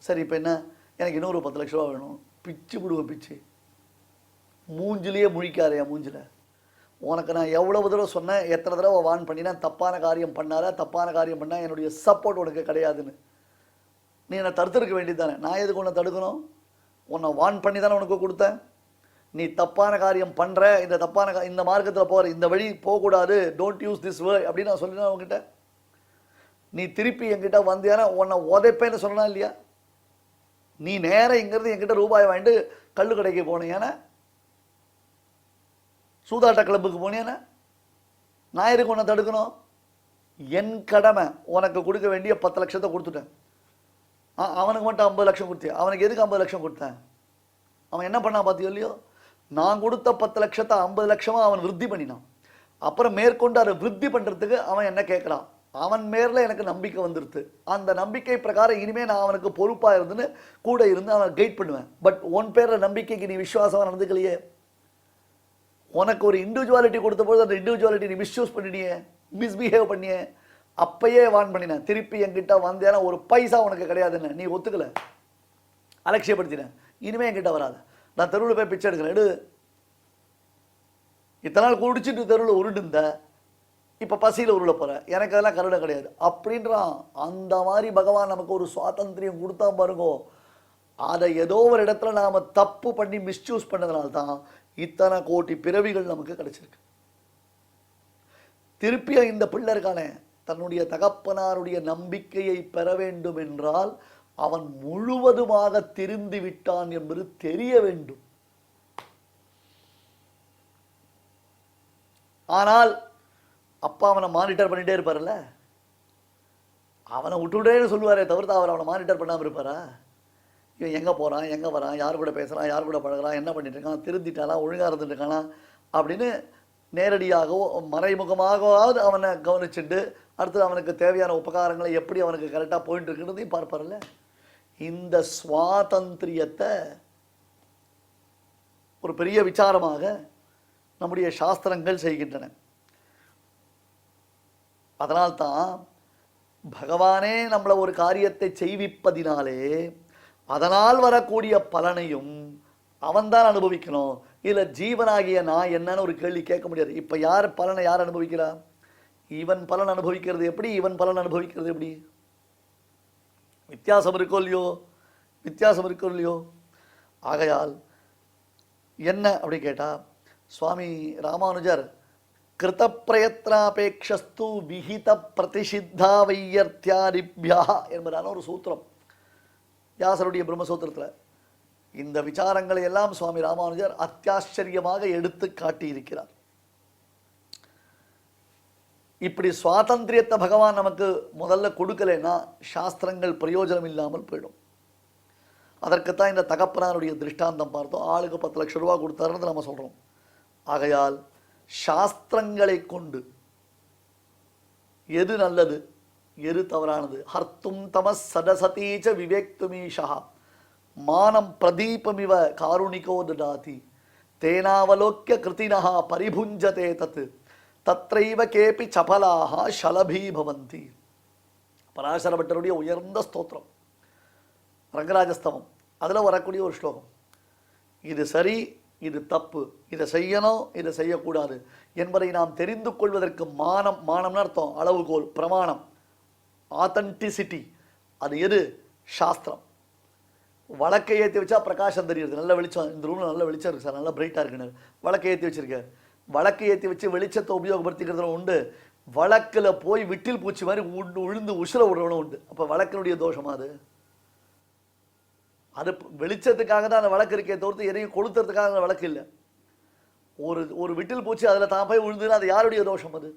சரி இப்போ என்ன? எனக்கு இன்னொரு 10 லட்ச ரூபா வேணும். பிச்சு விடுவேன், பிச்சு மூஞ்சிலேயே முழிக்காரு. என் மூஞ்சில் உனக்கு நான் எவ்வளவு தடவை சொன்னேன், எத்தனை தடவை வான் பண்ணினேன், தப்பான காரியம் பண்ணாத, தப்பான காரியம் பண்ணால் என்னுடைய சப்போர்ட் உனக்கு கிடையாதுன்னு. நீ என்னை தடுத்துருக்க வேண்டியது தானே. நான் எதுக்கு உன்னை தடுக்கணும்? உன்னை வான் பண்ணி தானே உனக்கு கொடுத்தேன். நீ தப்பான காரியம் பண்ணுற, இந்த தப்பான இந்த மார்க்கத்தில் போகிற, இந்த வழி போகக்கூடாது, டோன்ட் யூஸ் திஸ் வேர்ட் அப்படின்னு நான் சொல்லினா உங்ககிட்ட. நீ திருப்பி என்கிட்ட வந்தியானா உன்னை உதைப்பேன்னு சொல்லலாம் இல்லையா? நீ நேரம் இங்கிறது என்கிட்ட ரூபாய் வாங்கிட்டு கல்லு கடைக்கு போனீங்கன்னா, சூதாட்ட கிளப்புக்கு போனீங்கன்னா, நான் எதுக்கு உன்னை தடுக்கணும்? என் கடமை உனக்கு கொடுக்க வேண்டிய 10 லட்சத்தை கொடுத்துட்டேன். அவனுக்கு மட்டும் 50 லட்சம் கொடுத்தேன். அவனுக்கு எதுக்கு 50 லட்சம் கொடுத்தேன்? அவன் என்ன பண்ணான் பார்த்தியோ இல்லையோ? நான் கொடுத்த 10 லட்சத்தை 50 லட்சமாக அவன் விருத்தி பண்ணினான். அப்புறம் மேற்கொண்டு அதை விருத்தி பண்ணுறதுக்கு அவன் என்ன கேட்குறான்? அவன் மேல எனக்கு நம்பிக்கை வந்துடுது. அந்த நம்பிக்கை பிரகாரம் இனிமேல் நான் அவனுக்கு பொறுப்பாக இருந்துன்னு கூட இருந்து அவனை கைட் பண்ணுவேன். பட் உன் பேரில் நம்பிக்கைக்கு நீ விசுவாசமாக நடந்துக்கலையே. உனக்கு ஒரு இண்டிவிஜுவாலிட்டி கொடுத்த போது அந்த இண்டிவிஜுவாலிட்டி நீ மிஸ்யூஸ் பண்ணினியே, மிஸ்பிஹேவ் பண்ணியே. அப்பயே வான் பண்ணினேன், திருப்பி என்கிட்ட வந்தேன்னா ஒரு பைசா உனக்கு கிடையாதுன்னு. நீ ஒத்துக்கலை, அலட்சியப்படுத்தினேன். இனிமேல் என்கிட்ட வராது. நான் தெருவில் போய் பிச்சை எடுக்கிறேன், எடு. இத்தனை நாள் குடிச்சிட்டு தெருவில் உருண்டுந்த, இப்போ பசியில் உருள போகிறேன், எனக்கு அதெல்லாம் கருணை கிடையாது அப்படின்றான். அந்த மாதிரி பகவான் நமக்கு ஒரு சுவாதந்திரியம் கொடுத்தா பாருங்கோ. அதை ஏதோ ஒரு இடத்துல நாம் தப்பு பண்ணி மிஸ்யூஸ் பண்ணதுனால தான் இத்தனை கோடி பிறவிகள் நமக்கு கிடைச்சிருக்கு. திருப்பிய இந்த பிள்ளை இருக்கானே, தன்னுடைய தகப்பனாருடைய நம்பிக்கையை பெற வேண்டும் என்றால் அவன் முழுவதுமாக திரிந்து விட்டான் என்பது தெரிய வேண்டும். ஆனால் அப்பா அவனை மானிட்டர் பண்ணிட்டே இருப்பார்ல, அவனை விட்டுவிட்டேன்னு சொல்லுவாரே தவிர்த்து அவர் அவனை மானிட்டர் பண்ணாமல் இருப்பாரா? இவன் எங்கே போகிறான், எங்கே வரான், யார் கூட பேசுகிறான், யார் கூட பழகிறான், என்ன பண்ணிட்டு இருக்கான், திருந்திட்டானா, ஒழுங்காக இருந்துட்டு இருக்கானா அப்படின்னு நேரடியாகவோ மறைமுகமாகவாவது அவனை கவனிச்சுட்டு அடுத்து அவனுக்கு தேவையான உபகாரங்களை எப்படி அவனுக்கு கரெக்டாக போயிட்டு இருக்குன்றதையும் பார்ப்பார்ல. இந்த சுவாதந்திரியத்தை ஒரு பெரிய விசாரமாக நம்முடைய சாஸ்திரங்கள் செய்கின்றன. அதனால்தான் பகவானே நம்மளை ஒரு காரியத்தை செய்விப்பதினாலே அதனால் வரக்கூடிய பலனையும் அவன்தான் அனுபவிக்கணும். இல்லை ஜீவனாகிய நான் என்னன்னு ஒரு கேள்வி கேட்க முடியாது. இப்போ யார் பலனை யார் அனுபவிக்கிறா? இவன் பலன் அனுபவிக்கிறது எப்படி, இவன் பலன் அனுபவிக்கிறது எப்படி? வித்தியாசம் இருக்கோ இல்லையோ? வித்தியாசம் இருக்கோ இல்லையோ? ஆகையால் என்ன அப்படி கேட்டால் சுவாமி ராமானுஜர் கிருத பிரயத்னாபேக்ஷஸ்து விஹித பிரதிஷித்தா வையர்த்தியாதிபியா என்பதான ஒரு சூத்திரம் வியாசருடைய பிரம்மசூத்திரத்தில். இந்த விசாரங்களை எல்லாம் சுவாமி ராமானுஜர் அத்தியாச்சரியமாக எடுத்து காட்டியிருக்கிறார். இப்படி சுவாதந்திரியத்தை பகவான் நமக்கு முதல்ல கொடுக்கலைன்னா சாஸ்திரங்கள் பிரயோஜனம் இல்லாமல் போயிடும். அதற்குத்தான் இந்த தகப்பனாருடைய திருஷ்டாந்தம் பார்த்தோம். ஆளுக்கு 10 லட்சம் ரூபா கொடுத்தாருன்னு நம்ம சொல்கிறோம். ஆகையால் சாஸ்திரங்களை கொண்டு எது நல்லது எது தவறானது, ஹர்த்தும் தமஸ் சதசதீச்ச விவேக்துமீஷா மானம் பிரதீபமிவ காருணிகோ ததாதி தேனாவலோக்கிய கிருதினஹ பரிபுஞ்சதே தத் தத்ரைவ கேபி சபலாக ஷலபீ பவந்தி. பராசர பட்டருடைய உயர்ந்த ஸ்தோத்திரம் ரங்கராஜஸ்தவம், அதில் வரக்கூடிய ஒரு ஸ்லோகம். இது சரி, இது தப்பு, இதை செய்யணும், இதை செய்யக்கூடாது என்பதை நாம் தெரிந்து கொள்வதற்கு மானம், மானம்னு அர்த்தம் அளவுகோல், பிரமாணம், ஆத்தன்டிசிட்டி. அது எது? சாஸ்திரம். வழக்கை ஏற்றி வச்சா பிரகாசம் தெரியுது, நல்ல வெளிச்சம், இந்த ரூமில் நல்ல வெளிச்சம் இருக்குது சார், நல்லா பிரைட்டாக இருக்குன்னு வழக்கை ஏற்றி வச்சுருக்கார். வழக்கை ஏற்றி வச்சு வெளிச்சத்தை உபயோகப்படுத்திக்கிறதுல உண்டு. வழக்கில் போய் விட்டில் பூச்சி மாதிரி உழுந்து உசுர விடுறவனும் உண்டு. அப்போ வழக்கினுடைய தோஷமா அது? அது வெளிச்சத்துக்காக தான் அந்த வழக்கு இருக்கே தவிர்த்து எதையும் கொளுத்துறதுக்காக அந்த வழக்கு இல்லை. ஒரு விட்டில் பூச்சி அதில் தான் போய் விழுந்துன்னா அது யாருடைய தோஷம் அது?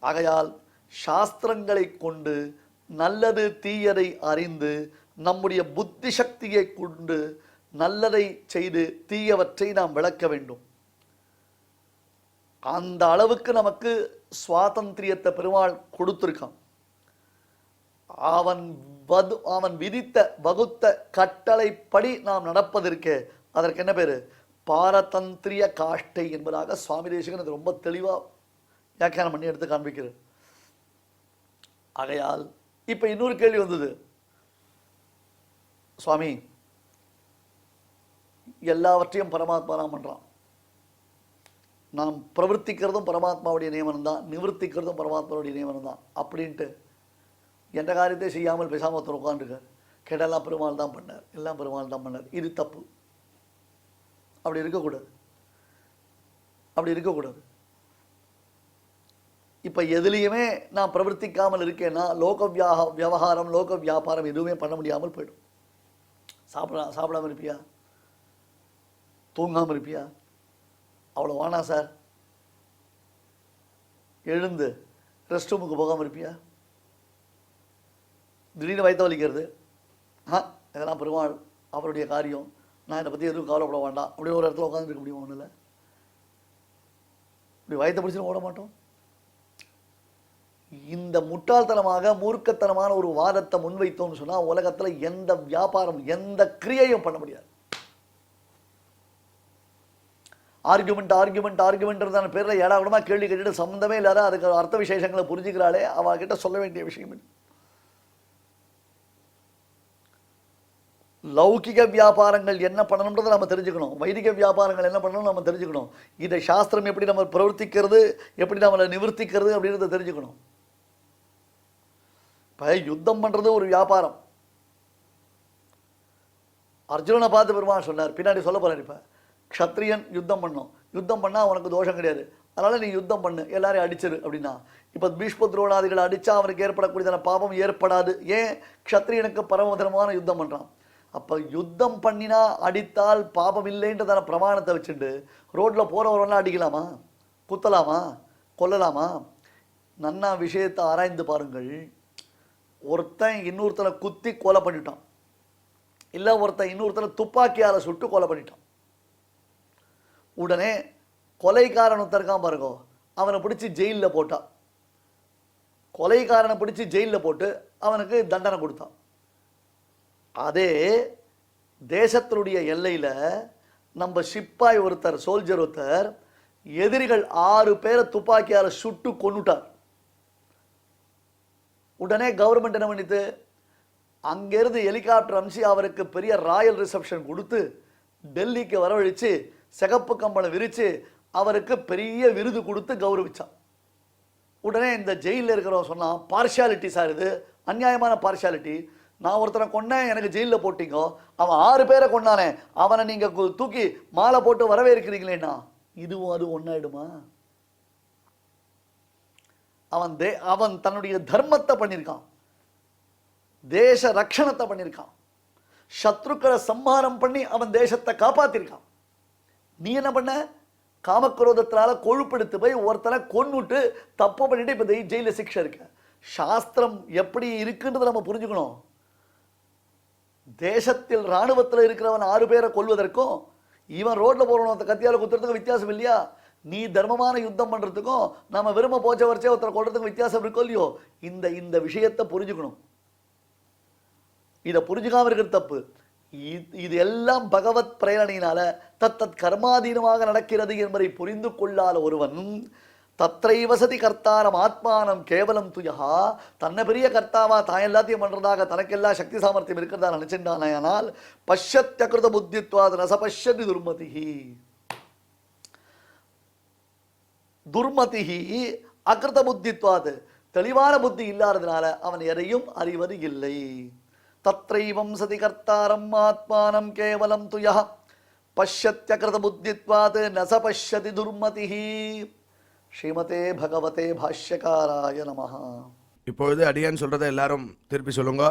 ஆகையால் சாஸ்திரங்களை கொண்டு நல்லது தீயதை அறிந்து நம்முடைய புத்தி சக்தியை கொண்டு நல்லதை செய்து தீயவற்றை நாம் விளக்க வேண்டும். அந்த அளவுக்கு நமக்கு சுவாதந்திரியத்தை பெருமாள் கொடுத்திருக்கான். அவன் விதித்த வகுத்த கட்டளைப்படி நாம் நடப்பதற்கு அதற்கு என்ன பேரு? பாரதந்திரிய காஷ்டை என்பதாக சுவாமி தேசிகன் அது ரொம்ப தெளிவாக வியாக்கியானம் பண்ணி எடுத்து காண்பிக்கிறது. ஆகையால் இப்போ இன்னொரு கேள்வி வந்தது, சுவாமி எல்லாவற்றையும் பரமாத்மா தான் பண்ணுறான். நாம் பிரவர்த்திக்கிறதும் பரமாத்மாவுடைய நியமனம் தான், நிவர்த்திக்கிறதும் பரமாத்மாவுடைய நியமனம் தான் அப்படின்ட்டு எந்த காரியத்தை செய்யாமல் பேசாமல் ஒருத்தர் உட்காந்துருக்கார். கேட்டெல்லாம் பெருமாள் தான் பண்ணார், எல்லாம் பெருமாள் தான் பண்ணார். இது தப்பு. அப்படி இருக்கக்கூடாது, அப்படி இருக்கக்கூடாது. இப்போ எதுலேயுமே நான் பிரவர்த்திக்காமல் இருக்கேன்னா லோக வியாபாரம் லோக வியாபாரம் எதுவுமே பண்ண முடியாமல் போயிடும். சாப்பிடாமல் இருப்பியா? தூங்காமல் இருப்பியா? அவ்வளோ வானா சார். எழுந்து ரெஸ்ட் ரூமுக்கு போகாமல் இருப்பியா? திடீர்னு வயிற்று வலிக்கிறது, இதெல்லாம் பெருமாள் அவருடைய காரியம், நான் இதை பற்றி எதுவும் கவலைப்பட வேண்டாம் அப்படின்னு ஒரு இடத்துல உட்காந்துருக்க முடியுமா? ஒன்றும் இல்லை. இப்படி வயிற்றை பிடிச்சின்னு ஓட மாட்டோம். இந்த முட்டாள்தனமாக மூர்க்கத்தனமான ஒரு வாதத்தை முன்வைத்தோம்னு சொன்னால் உலகத்தில் எந்த வியாபாரம் எந்த கிரியையும் பண்ண முடியாது. ஆர்குமெண்ட் பேரில் ஏடாவிடமாக கேள்வி கேட்டுட்டு சம்மந்தமே இல்லாத அதுக்கு அர்த்த விசேஷங்களை புரிஞ்சுக்கிறாளே அவகிட்ட சொல்ல வேண்டிய விஷயம் இல்லை. லௌகிக வியாபாரங்கள் என்ன பண்ணணுன்றதை நம்ம தெரிஞ்சுக்கணும், வைதிக வியாபாரங்கள் என்ன பண்ணணும் நம்ம தெரிஞ்சுக்கணும், இதை சாஸ்திரம் எப்படி நம்ம பிரவர்த்திக்கிறது எப்படி நம்மளை நிவர்த்திக்கிறது அப்படின்றத தெரிஞ்சுக்கணும். இப்போ யுத்தம் பண்ணுறது ஒரு வியாபாரம். அர்ஜுனனை பார்த்து பெருமாள் சொன்னார், பின்னாடி சொல்ல போறார். இப்போ க்ஷத்ரியன் யுத்தம் பண்ணணும், யுத்தம் பண்ணால் அவனுக்கு தோஷம் கிடையாது, அதனால் நீ யுத்தம் பண்ணு, எல்லாரையும் அடிச்சிரு அப்படின்னா. இப்போ பீஷ்ம துரோணாதிகளை அடித்தா அவனுக்கு ஏற்படக்கூடியதான பாபம் ஏற்படாது. ஏன்? க்ஷத்ரியனுக்கு பரமதரமான யுத்தம் பண்ணுறான். அப்போ யுத்தம் பண்ணினா அடித்தால் பாபம் இல்லைன்றதான பிரமாணத்தை வச்சுட்டு ரோட்டில் போகிறவரெல்லாம் அடிக்கலாமா, குத்தலாமா, கொல்லலாமா? நன்னா விஷயத்தை ஆராய்ந்து பாருங்கள். ஒருத்தன் இன்னொருத்தனை குத்தி கொலை பண்ணிட்டான், இல்லை ஒருத்தன் இன்னொருத்தனை துப்பாக்கியால் சுட்டு கொலை பண்ணிட்டான். உடனே கொலைக்காரன் ஒருத்தருக்கான் பாருங்க, அவனை பிடிச்சி ஜெயிலில் போட்டான். கொலைக்காரனை பிடிச்சி ஜெயிலில் போட்டு அவனுக்கு தண்டனை கொடுத்தான். அதே தேசத்தினுடைய எல்லையில் நம்ம சிப்பாய் ஒருத்தர், சோல்ஜர் ஒருத்தர், எதிரிகள் 6 பேரை துப்பாக்கியால் சுட்டு கொன்னுட்டார். உடனே கவர்மெண்ட் என்ன பண்ணிட்டு அங்கேருந்து ஹெலிகாப்டர் அனுப்பிச்சு அவருக்கு பெரிய ராயல் ரிசப்ஷன் கொடுத்து டெல்லிக்கு வரவழைச்சு சிகப்பு கம்பளம் விரித்து அவருக்கு பெரிய விருது கொடுத்து கௌரவிச்சான். உடனே இந்த ஜெயிலில் இருக்கிறவன் சொன்னான், பார்ஷியாலிட்டி சார், இது அநியாயமான பார்ஷியாலிட்டி. நான் ஒருத்தனை கொன்னேன், எனக்கு ஜெயிலில் போட்டிங்கோ, அவன் 6 பேரை கொண்டானே, அவனை நீங்கள் தூக்கி மாலை போட்டு வரவேற்கிறீங்களேன்னா இதுவும் அது ஒன்றாயிடுமா? அவன் தன்னுடைய தர்மத்தை பண்ணியிருக்கான், தேச ரட்சணத்தை பண்ணியிருக்கான், சத்ருக்களை சம்ஹாரம் பண்ணி அவன் தேசத்தை காப்பாத்திருக்கான். நீ என்ன பண்ண? காமக்ரோதத்தினால கொழுப்பெடுத்து போய் ஒருத்தனை கொன்னுட்டு தப்பு பண்ணிட்டு இப்போ ஜெயில சிக்ஷை இருக்க. சாஸ்திரம் எப்படி இருக்குன்றது நம்ம புரிஞ்சுக்கணும். தேசத்தில் இராணுவத்தில் இருக்கிறவன் 6 பேரை கொல்வதற்கும் இவன் ரோட்ல போறவன் கத்தியால குத்துறதுக்கும் வித்தியாசம் இல்லையா? நீ தர்மமான யுத்தம் பண்றதுக்கும் நம்ம விரும்ப போச்ச வரைச்சே ஒருத்தரை கொள்றதுக்கும் வித்தியாசம் இருக்கோ இல்லையோ? இந்த விஷயத்தை புரிஞ்சுக்கணும். இதை புரிஞ்சுக்காம இருக்கிறது தப்பு. இது எல்லாம் பகவத் பிரேரணையினால தத்தத் கர்மாதீனமாக நடக்கிறது என்பதை புரிந்து கொள்ளாத ஒருவன் தத்ரை வசதி கர்த்தாரம் ஆத்மானம் கேவலம் துயகா, தன்னை பெரிய கர்த்தாவா தான் எல்லாத்தையும் பண்றதாக தனக்கெல்லாம் சக்தி சாமர்த்தியம் இருக்கிறதா நினைச்சின்றானால் பஷ்யத்யகிருத புத்தித்வாத் நசபஷ்யதி துர்மதிஹி. துர்மதிஹி அகிருத புத்தித்வாத், தெளிவான புத்தி இல்லாததுனால அவன் எதையும் அறிவது இல்லை. தத்ரைவம் சதி கர்த்தாரம் ஆத்மானம் கேவலம் துயஹ பஷ்யத்யகிருத புத்தித்வாத் நச பஷ்யதி துர்மதிஹி. ஸ்ரீமதே பகவதே பாஷ்யகாராய நமஹ.
இப்பொழுது அடியான் சொல்றதை எல்லாரும் திருப்பி சொல்லுங்க.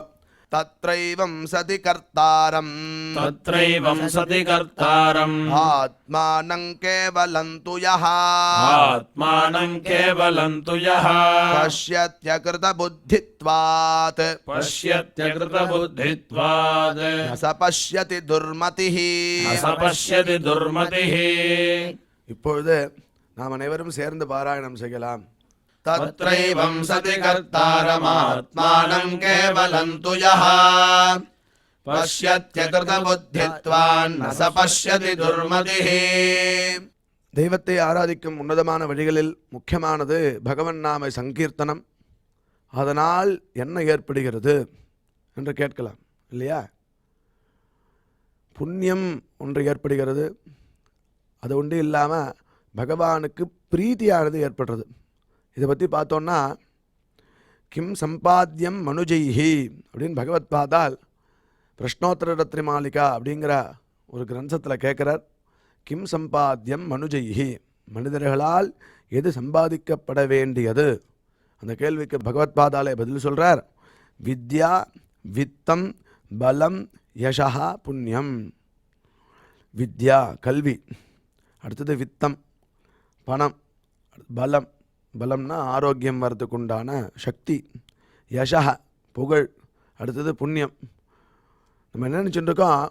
தத்ரைவம் சதி கர்த்தாரம்
தத்ரைவம் சதி கர்த்தாரம்
ஆத்மானங் கேவலம் துயஹ
ஆத்மானங் கேவலம் துயஹ
பஷ்யத்யகிருத புத்தித்வாத்
பஷ்யத்யகிருத புத்தித்வாத்
ந பஷ்யதி துர்மதிஹி
அசபஷ்யதி துர்மதிஹி.
இப்பொழுது நாம் அனைவரும் சேர்ந்து பாராயணம் செய்யலாம்.
தத்ரைவம் சதி கர்த்தாரம் ஆத்மானம் கேவலம் துயஹ பஷ்யத்யகிருத புத்தித்வான் ந ச பஷ்யதி துர்மதிஹி.
தெய்வத்தை ஆராதிக்கும் உன்னதமான வழிகளில் முக்கியமானது பகவன் நாம சங்கீர்த்தனம். அதனால் என்ன ஏற்படுகிறது என்று கேட்கலாம் இல்லையா? புண்ணியம் ஒன்று ஏற்படுகிறது. அது ஒன்று இல்லாமல் பகவானுக்கு பிரீத்தியானது ஏற்படுறது. இதை பற்றி பார்த்தோன்னா கிம் சம்பாத்தியம் மனுஜைஹி அப்படின்னு பகவத் பாதால் பிரஷ்னோத்தர ரத்ரி மாளிகா அப்படிங்கிற ஒரு கிரந்தத்தில் கேட்குறார். கிம் சம்பாத்தியம் மனுஜைஹி, மனிதர்களால் எது சம்பாதிக்கப்பட வேண்டியது? அந்த கேள்விக்கு பகவத் பாதாலே பதில் சொல்கிறார். வித்யா, வித்தம், பலம், யசா, புண்ணியம். வித்யா கல்வி, அடுத்தது வித்தம் பணம், பலம் பலம்னா ஆரோக்கியம் வரதுக்கு உண்டான சக்தி, யசா புகழ், அடுத்தது புண்ணியம். நம்ம என்ன நினச்சிட்டு இருக்கோம்,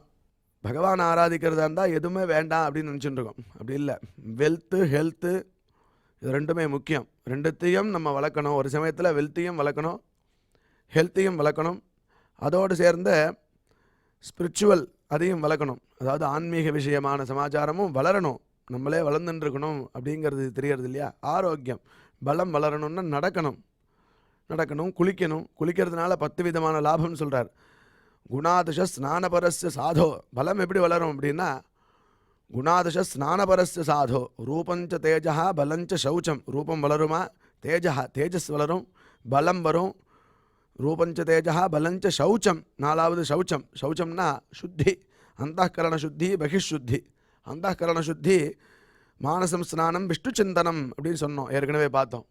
பகவான் ஆராதிக்கிறதா இருந்தால் எதுவுமே வேண்டாம் அப்படின்னு நினச்சிட்டு இருக்கோம். அப்படி இல்லை. வெல்த்து ஹெல்த்து இது ரெண்டுமே முக்கியம். ரெண்டுத்தையும் நம்ம வளர்க்கணும். ஒரு சமயத்தில் வெல்த்தையும் வளர்க்கணும், ஹெல்த்தையும் வளர்க்கணும், அதோடு சேர்ந்து ஸ்பிரிச்சுவல் அதையும் வளர்க்கணும். அதாவது ஆன்மீக விஷயமான சமாச்சாரமும் வளரணும், நம்மளே வளர்ந்துட்டுருக்கணும் அப்படிங்கிறது தெரியறது இல்லையா. ஆரோக்கியம், பலம் வளரணும்னா நடக்கணும், குளிக்கிறதுனால 10 விதமான லாபம்னு சொல்கிறார். குணாதிஷ ஸ்நானபரஸ்ய சாதோ. பலம் எப்படி வளரும் அப்படின்னா குணாதிஷ ஸ்நானபரஸ்ய சாதோ ரூபஞ்ச தேஜா பலஞ்ச சௌச்சம். ரூபம் வளருமா, தேஜஸ் வளரும், பலம் வரும். ரூபஞ்ச தேஜா பலஞ்ச சௌச்சம். 4வது சௌச்சம். சௌச்சம்னா சுத்தி, அந்தःகரண சுத்தி, பகிஷுத்தி. அந்தःகரண சுத்தி மானசம் ஸ்நானம் விஷ்ணு சிந்தனம் அப்படின்னு சொன்னோம், ஏற்கனவே பார்த்தோம்.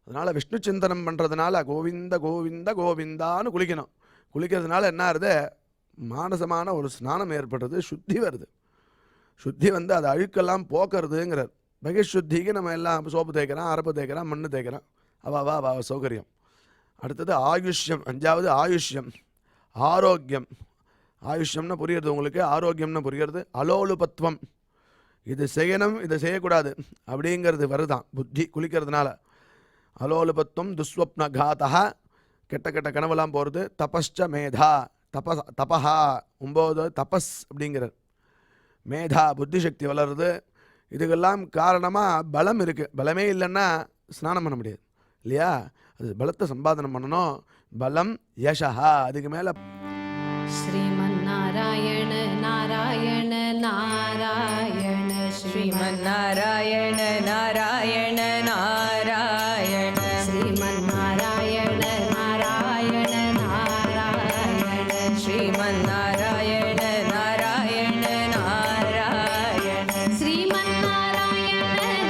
அதனால் விஷ்ணு சிந்தனம் பண்ணுறதுனால கோவிந்த கோவிந்த கோவிந்தான்னு குளிக்கணும். குளிக்கிறதுனால என்ன ஆகுது, மானசமான ஒரு ஸ்நானம் ஏற்படுறது, சுத்தி வருது. சுத்தி வந்து அது அழுக்கெல்லாம் போக்குறதுங்கிறார். பகிஷுத்திக்கு நம்ம எல்லாம் சோப்பு தேய்க்கிறோம், அரப்பு தேய்க்கிறோம், மண்ணு தேய்க்கிறோம், அவ சௌகரியம். அடுத்தது ஆயுஷ்யம். 5வது ஆயுஷ்யம், ஆரோக்கியம். ஆயுஷ்யம்னு புரியுறது உங்களுக்கு, ஆரோக்கியம்னு புரியுறது. அலோலுபத்துவம், இது செய்யணும் இதை செய்யக்கூடாது அப்படிங்கிறது வருதான் புத்தி குளிக்கிறதுனால. அலோலுபத்துவம், துஸ்வப்ன காத்தா, கெட்ட கனவெல்லாம் போகிறது. தபஸ்ச மேதா, தபஹா 9 தபஸ் அப்படிங்கிறார். மேதா புத்தி சக்தி வளருது. இதுக்கெல்லாம் காரணமாக பலம் இருக்குது. பலமே இல்லைன்னா ஸ்நானம் பண்ண முடியாது இல்லையா. அது பலத்தை சம்பாதனம் பண்ணணும். பலம் யசா, அதுக்கு மேலே
श्रीमन्नारायण नारायण नारायण श्रीमन्नारायण नारायण नारायण श्रीमन्नारायण नारायण नारायण श्रीमन्नारायण नारायण नारायण श्रीमन्नारायण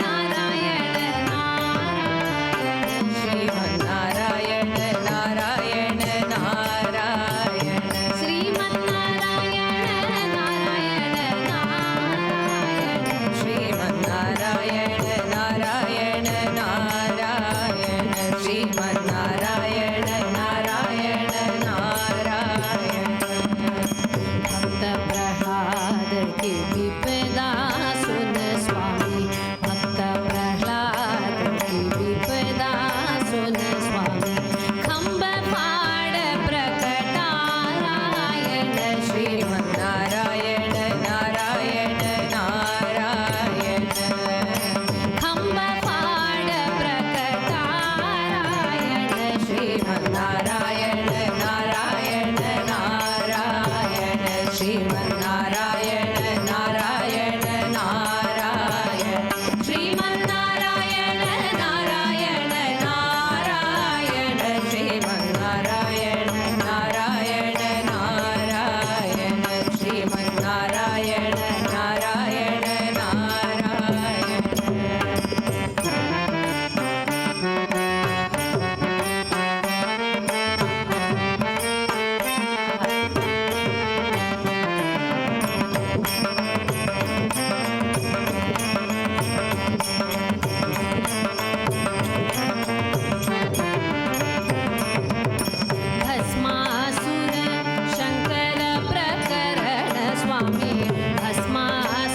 नारायण नारायण श्रीमन्नारायण नारायण नारायण श्रीमन्नारायण नारायण नारायण श्रीमन्नारायण नारायण नारायण श्रीमन्नारायण नारायण नारायण भक्त प्रह्लाद की विपदा सुन स्वामी, भक्त प्रह्लाद की विपदा सुन स्वामी, खंब फाड़ प्रकटारायण श्रीमन्नारायण नारायण नारायण खंब फाड़ प्रकटारायण श्रीमन्नारायण नारायण नारायण श्रीमन्नारायण नारायण नारायण श्रीमन्नारायण नारायण नारायण श्रीमन्नारायण नारायण नारायण श्रीमन्नारायण नारायण भस्मासुर शंकर प्रकरण स्वामी, भस्मासुर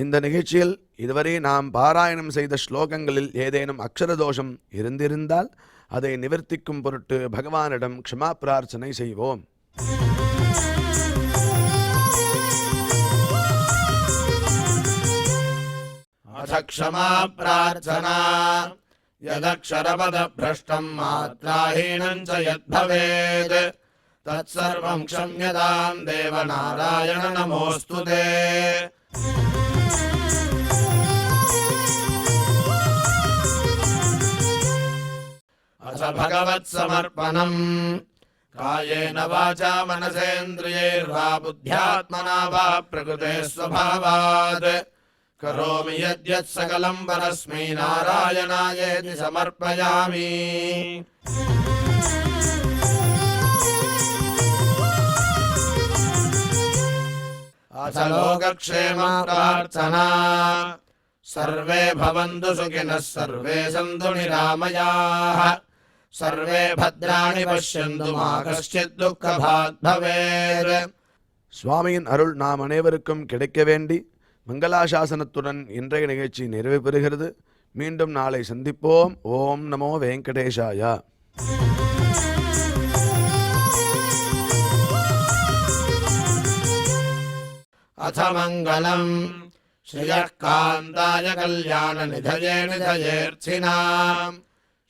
இந்த நிகழ்ச்சியில் இதுவரை நாம் பாராயணம் செய்த ஸ்லோகங்களில் ஏதேனும் அக்ஷர தோஷம் இருந்திருந்தால் அதை நிவர்த்திக்கும் பொருட்டு பகவானிடம் க்ஷமா பிரார்த்தனை செய்வோம்.
अथ क्षमा प्रार्थना यदक्षरपदभ्रष्टं मात्राहीनं च यद्भवेत् तत्सर्वं क्षम्यतां देवनारायण नमोऽस्तु ते। अथ भगवत्समर्पणम् कायेन वाचा मनसेन्द्रियैर्वा बुद्ध्यात्मना वा प्रकृते स्वभावात् करोमि यद्यत् सकलं परस्मै नारायणायेति समर्पयामि। अथ लोकक्षेम प्रार्थना सर्वे भवन्तु सुखिनः सर्वे सन्तु निरामयाः सर्वे भद्राणि पश्यन्तु मा कश्चित् दुःखभाग् भवेत्.
சுவாமியின் அருள் நாம் அனைவருக்கும் கிடைக்க வேண்டி மங்களாசாசனத்துடன் இன்றைய நிகழ்ச்சி நிறைவு பெறுகிறது. மீண்டும் நாளை சந்திப்போம். ஓம் நமோ வெங்கடேஷாய.
अथ मङ्गलम् श्रियः कान्ताय कल्याणनिधये निधयेऽर्थिनाम्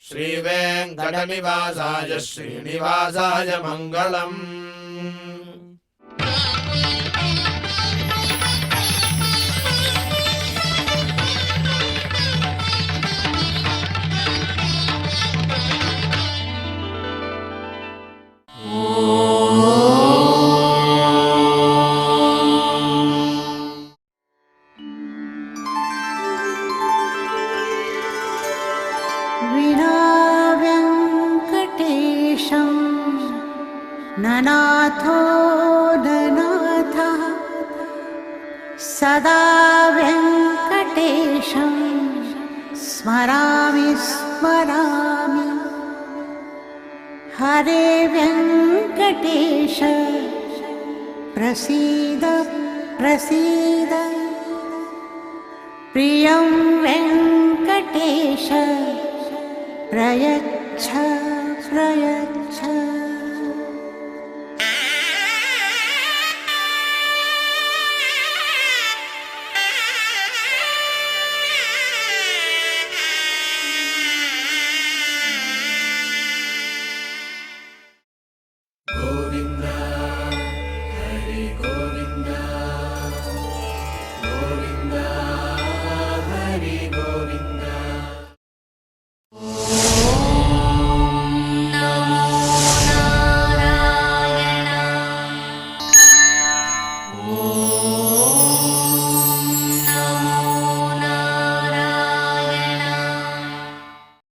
श्रीवेङ्कटनिवासाय श्रीनिवासाय मङ्गलम्.
विनाव्यङ्कटेशं ननाथो ननाथः सदा व्यङ्कटेशं स्मरामि स्मरामि हरे व्यङ्कटेश प्रसीद प्रसीद प्रियं वेङ्कटेश प्रयच्छ प्रयच्छ।